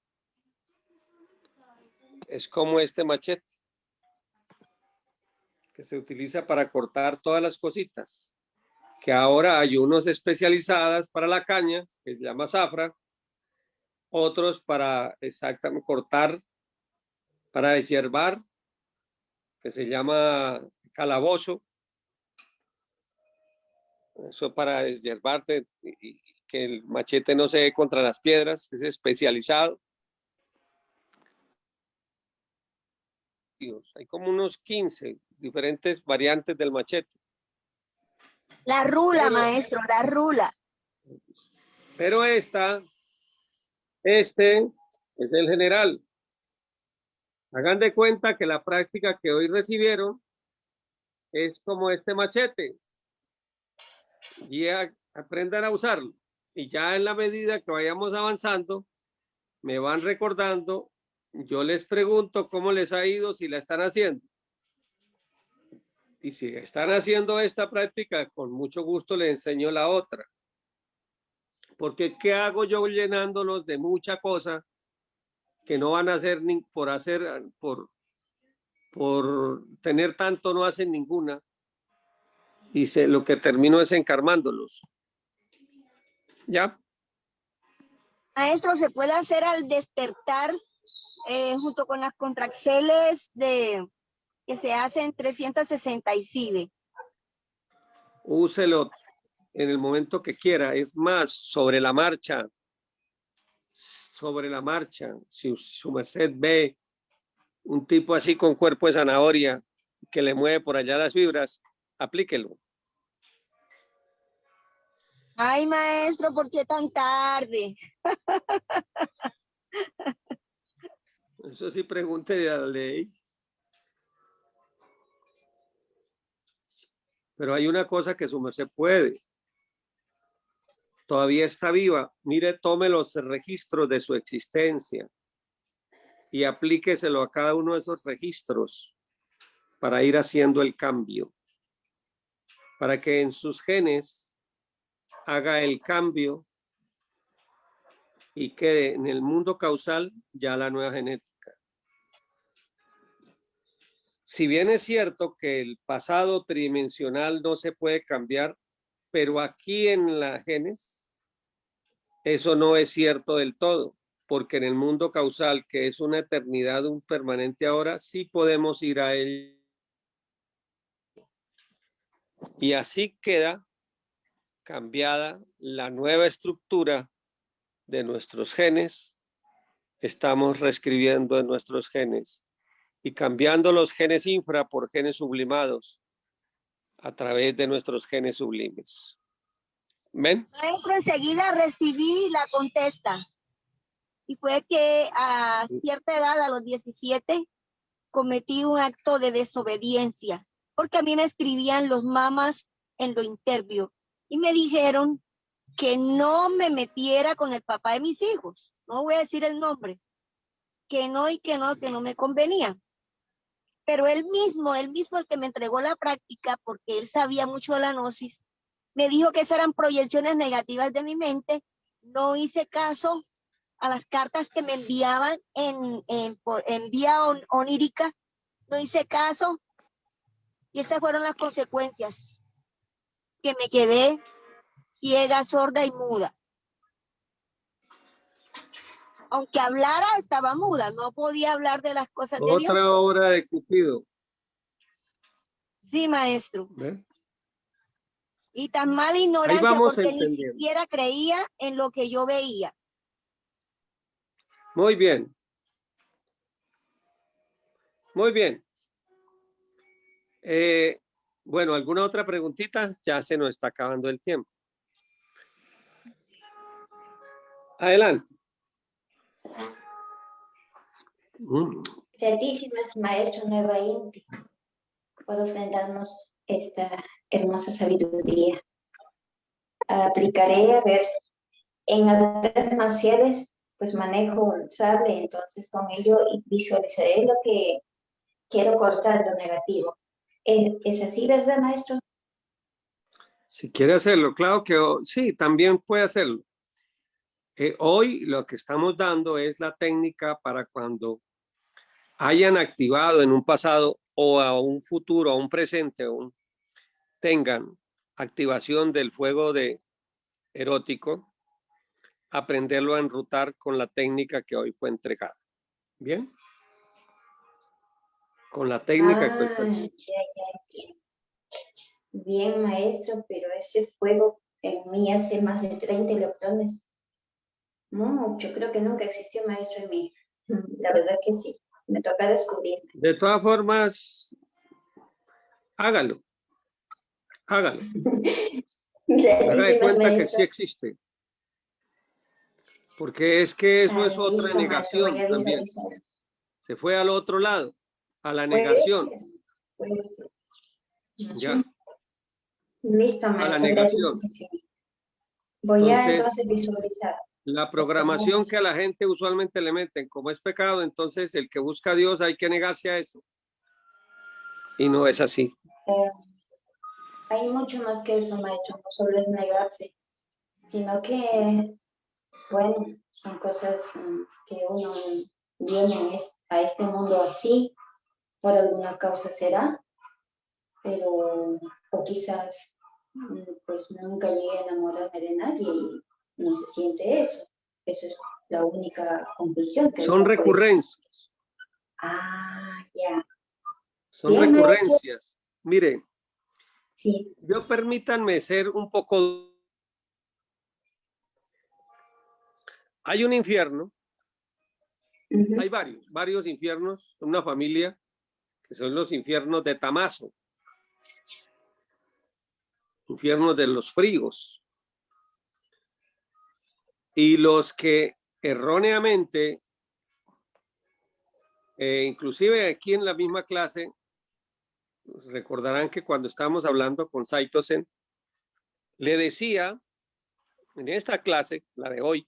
es como este machete que se utiliza para cortar todas las cositas, que ahora hay unos especializadas para la caña, que se llama zafra, otros para exactamente cortar, para deshiervar, que se llama calabozo, eso para deshiervarte y que el machete no se dé contra las piedras, es especializado. Hay como unos 15 diferentes variantes del machete. La rula, maestro, la rula. Pero este es el general. Hagan de cuenta que la práctica que hoy recibieron es como este machete. Y aprendan a usarlo. Y ya en la medida que vayamos avanzando, me van recordando, yo les pregunto cómo les ha ido, si la están haciendo. Y si están haciendo esta práctica, con mucho gusto les enseño la otra. Porque ¿qué hago yo llenándolos de mucha cosa que no van a hacer ni por tener tanto no hacen ninguna? Y lo que termino es encarmándolos. ¿Ya? Maestro, se puede hacer al despertar junto con las contracciones que se hacen 365. Úselo en el momento que quiera. Es más, sobre la marcha, si su merced ve un tipo así con cuerpo de zanahoria que le mueve por allá las fibras, aplíquelo. Ay, maestro, ¿por qué tan tarde? Eso sí, pregunte a la ley. Pero hay una cosa que su merced puede. Todavía está viva. Mire, tome los registros de su existencia y aplíqueselo a cada uno de esos registros para ir haciendo el cambio. Para que en sus genes haga el cambio y quede en el mundo causal ya la nueva genética. Si bien es cierto que el pasado tridimensional no se puede cambiar, pero aquí en la genes, eso no es cierto del todo, porque en el mundo causal, que es una eternidad, un permanente ahora, sí podemos ir a él. Y así queda cambiada la nueva estructura de nuestros genes. Estamos reescribiendo en nuestros genes y cambiando los genes infra por genes sublimados a través de nuestros genes sublimes. ¿Ven? Maestro, enseguida recibí la contesta. Y fue que a cierta edad, a los 17, cometí un acto de desobediencia, porque a mí me escribían los mamás en lo interview y me dijeron que no me metiera con el papá de mis hijos. No voy a decir el nombre. Que no y que no me convenía. Pero él mismo el que me entregó la práctica, porque él sabía mucho de la gnosis, me dijo que esas eran proyecciones negativas de mi mente. No hice caso a las cartas que me enviaban en vía onírica. No hice caso. Y esas fueron las consecuencias. Que me quedé ciega, sorda y muda. Aunque hablara, estaba muda. No podía hablar de las cosas de Dios. Otra obra de Cupido. Sí, maestro. ¿Ve? Y tan mala ignorancia porque ni entendiendo. siquiera creía en lo que yo veía. Muy bien. Muy bien. Bueno, ¿alguna otra preguntita? Ya se nos está acabando el tiempo. Adelante. Grandísimas Maestro Nueva Inti, por ofrendarnos esta hermosa sabiduría. Aplicaré, a ver, en artes marciales, pues manejo el sable, entonces con ello visualizaré lo que quiero cortar, lo negativo. ¿Es así, verdad, maestro? Si quiere hacerlo, claro que sí, también puede hacerlo. Hoy lo que estamos dando es la técnica para cuando hayan activado en un pasado o a un futuro, a un presente, tengan activación del fuego erótico, aprenderlo a enrutar con la técnica que hoy fue entregada. ¿Bien? Con la técnica que hoy fue entregada. Ya. Bien, maestro, pero ese fuego en mí hace más de 30 electrones. Mucho, creo que nunca existió maestro en mí. La verdad que sí, me toca descubrir. De todas formas, hágalo. Hágalo. Haga de cuenta maestro que sí existe. Porque es que eso es otra negación también. Se fue al otro lado, a la negación. Puede ser. Ya. Listo, maestro. A la negación. Voy a entonces visualizar. La programación que a la gente usualmente le meten como es pecado, entonces el que busca a Dios hay que negarse a eso. Y no es así. Hay mucho más que eso, maestro. No solo es negarse, sino que, bueno, son cosas que uno viene a este mundo así, por alguna causa será, pero, o quizás, pues nunca llegué a enamorarme de nadie y no se siente eso. Esa es la única conclusión que Son uno puede- recurrencias. Ah, ya. Son Bien, maestro. recurrencias. Mire, Sí. yo permítanme ser un poco... Hay un infierno, Ujú. hay varios infiernos, una familia, que son los infiernos de Tamazo, infiernos de los fríos, y los que erróneamente, inclusive aquí en la misma clase, recordarán que cuando estábamos hablando con Saito Sen, le decía en esta clase, la de hoy,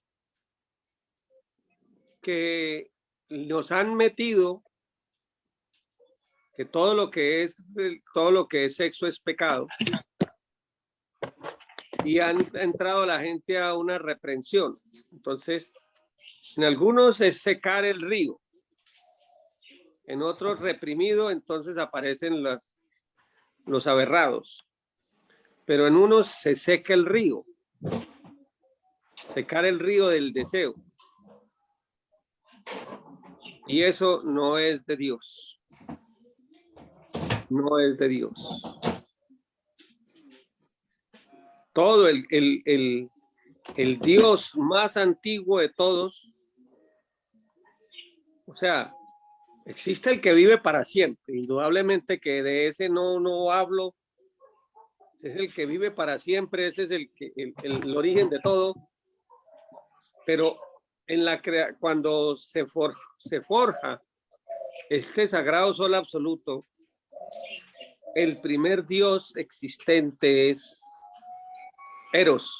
que nos han metido que todo lo que es sexo es pecado, y han entrado la gente a una reprensión. Entonces, en algunos es secar el río, en otros reprimido, entonces aparecen los aberrados, pero en unos se seca el río, secar el río del deseo, y eso no es de Dios, no es de Dios. Todo el Dios más antiguo de todos, o sea, existe el que vive para siempre, indudablemente que de ese no hablo, es el que vive para siempre, ese es el origen de todo, pero cuando se forja este sagrado sol absoluto, el primer Dios existente es Eros,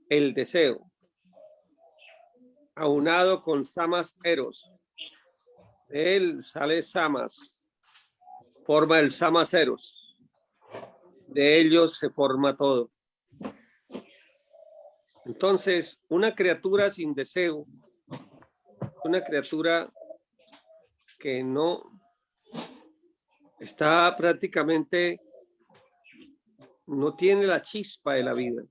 el deseo, aunado con Samas Eros. De él sale Samas, forma el Samas Eros. De ellos se forma todo. Entonces, una criatura sin deseo, una criatura que no está prácticamente, no tiene la chispa de la vida.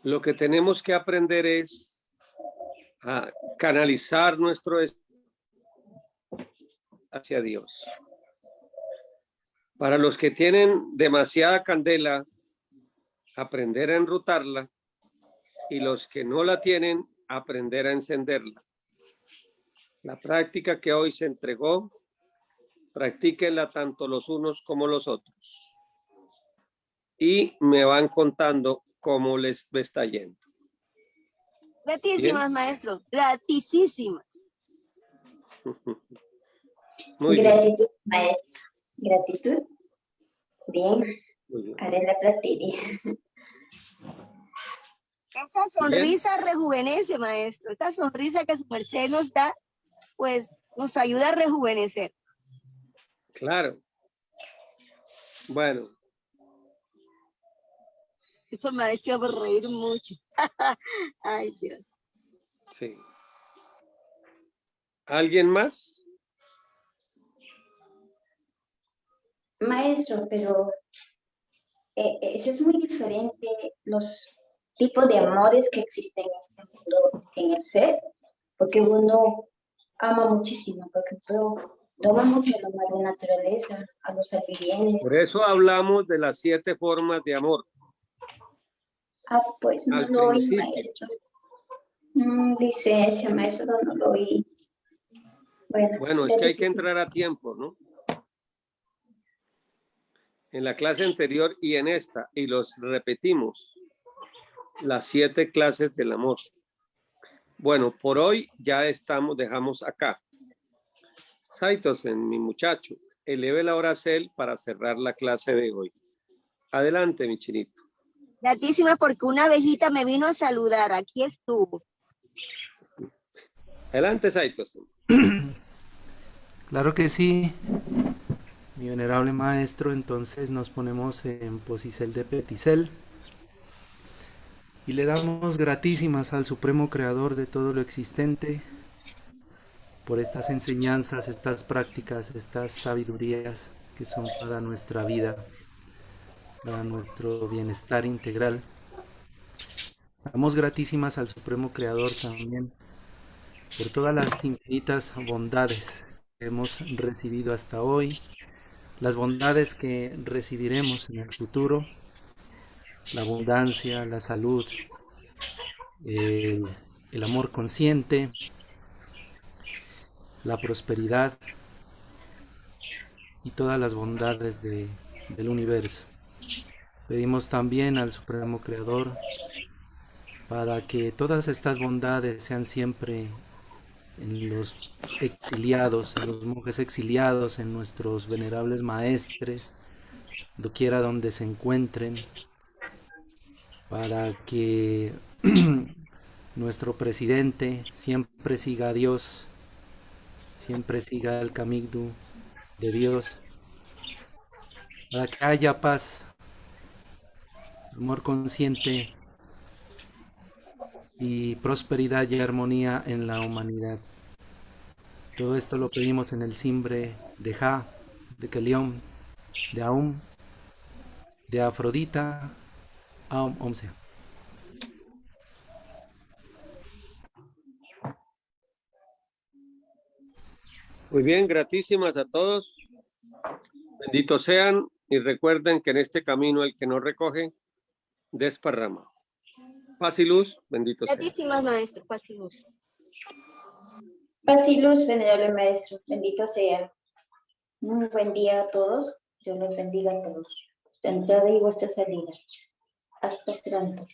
Lo que tenemos que aprender es a canalizar nuestro hacia Dios. Para los que tienen demasiada candela, aprender a enrutarla, y los que no la tienen, aprender a encenderla. La práctica que hoy se entregó, practíquenla tanto los unos como los otros. Y me van contando cómo les está yendo. Gratísimas, ¿Bien? maestro, gratísimas. Muy Gratitud, maestro. Gratitud. Bien. Muy bien. Haré la práctica. Esa sonrisa rejuvenece, maestro. Esta sonrisa que su merced nos da, pues nos ayuda a rejuvenecer. Claro. Bueno. Eso me ha hecho reír mucho. Ay, Dios. Sí. ¿Alguien más? Maestro, pero eso es muy diferente los tipos de amores que existen en este mundo, en el ser, porque uno ama muchísimo, por ejemplo, toma mucho a la madre naturaleza, a los alienígenas. Por eso hablamos de las 7 formas de amor. Ah, pues no Al lo oí, principio. maestro. Licencia, maestro, no lo oí. Bueno, es que hay que entrar a tiempo, ¿no? En la clase anterior y en esta, y los repetimos, las 7 clases del amor. Bueno, por hoy ya dejamos acá. Saito-sen, mi muchacho, eleve la hora cel para cerrar la clase de hoy. Adelante, mi chinito. Gratísima, porque una abejita me vino a saludar. Aquí estuvo. Adelante, Saito-sen. Claro que sí, mi venerable maestro. Entonces nos ponemos en posicel de peticel y le damos gratísimas al supremo creador de todo lo existente por estas enseñanzas, estas prácticas, estas sabidurías que son para nuestra vida. para nuestro bienestar integral. Damos gratísimas al Supremo Creador también por todas las infinitas bondades que hemos recibido hasta hoy, las bondades que recibiremos en el futuro, la abundancia, la salud, el amor consciente, la prosperidad y todas las bondades del universo. Pedimos también al Supremo Creador para que todas estas bondades sean siempre en los exiliados, en los monjes exiliados, en nuestros venerables maestres, doquiera donde se encuentren, para que nuestro presidente siempre siga a Dios, siempre siga el camino de Dios, para que haya paz, amor consciente y prosperidad y armonía en la humanidad. Todo esto lo pedimos en el simbre de Ja, de Kelión, de Aum, de Afrodita, Aum Omse. Muy bien, gratísimas a todos. Benditos sean y recuerden que en este camino el que no recoge, desparrama. Paz y luz, bendito sea. Gratísimas, maestro, paz y luz. Paz y luz, venerable maestro, bendito sea. Muy buen día a todos. Dios los bendiga a todos. Vuestra entrada y vuestra salida. Hasta pronto.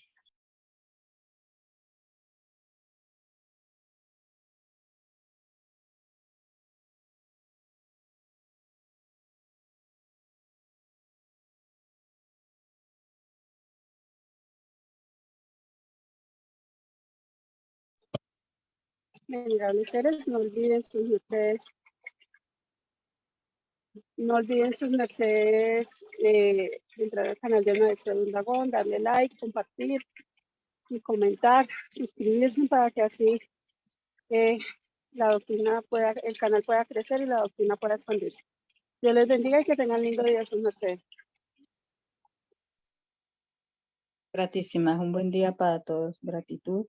Venerables seres, no olviden sus mercedes. No olviden sus mercedes, entrar al canal de Maestro Dragón, darle like, compartir y comentar, suscribirse para que así la doctrina pueda, el canal pueda crecer y la doctrina pueda expandirse. Dios les bendiga y que tengan lindo día sus mercedes. Gratísimas, un buen día para todos. Gratitud.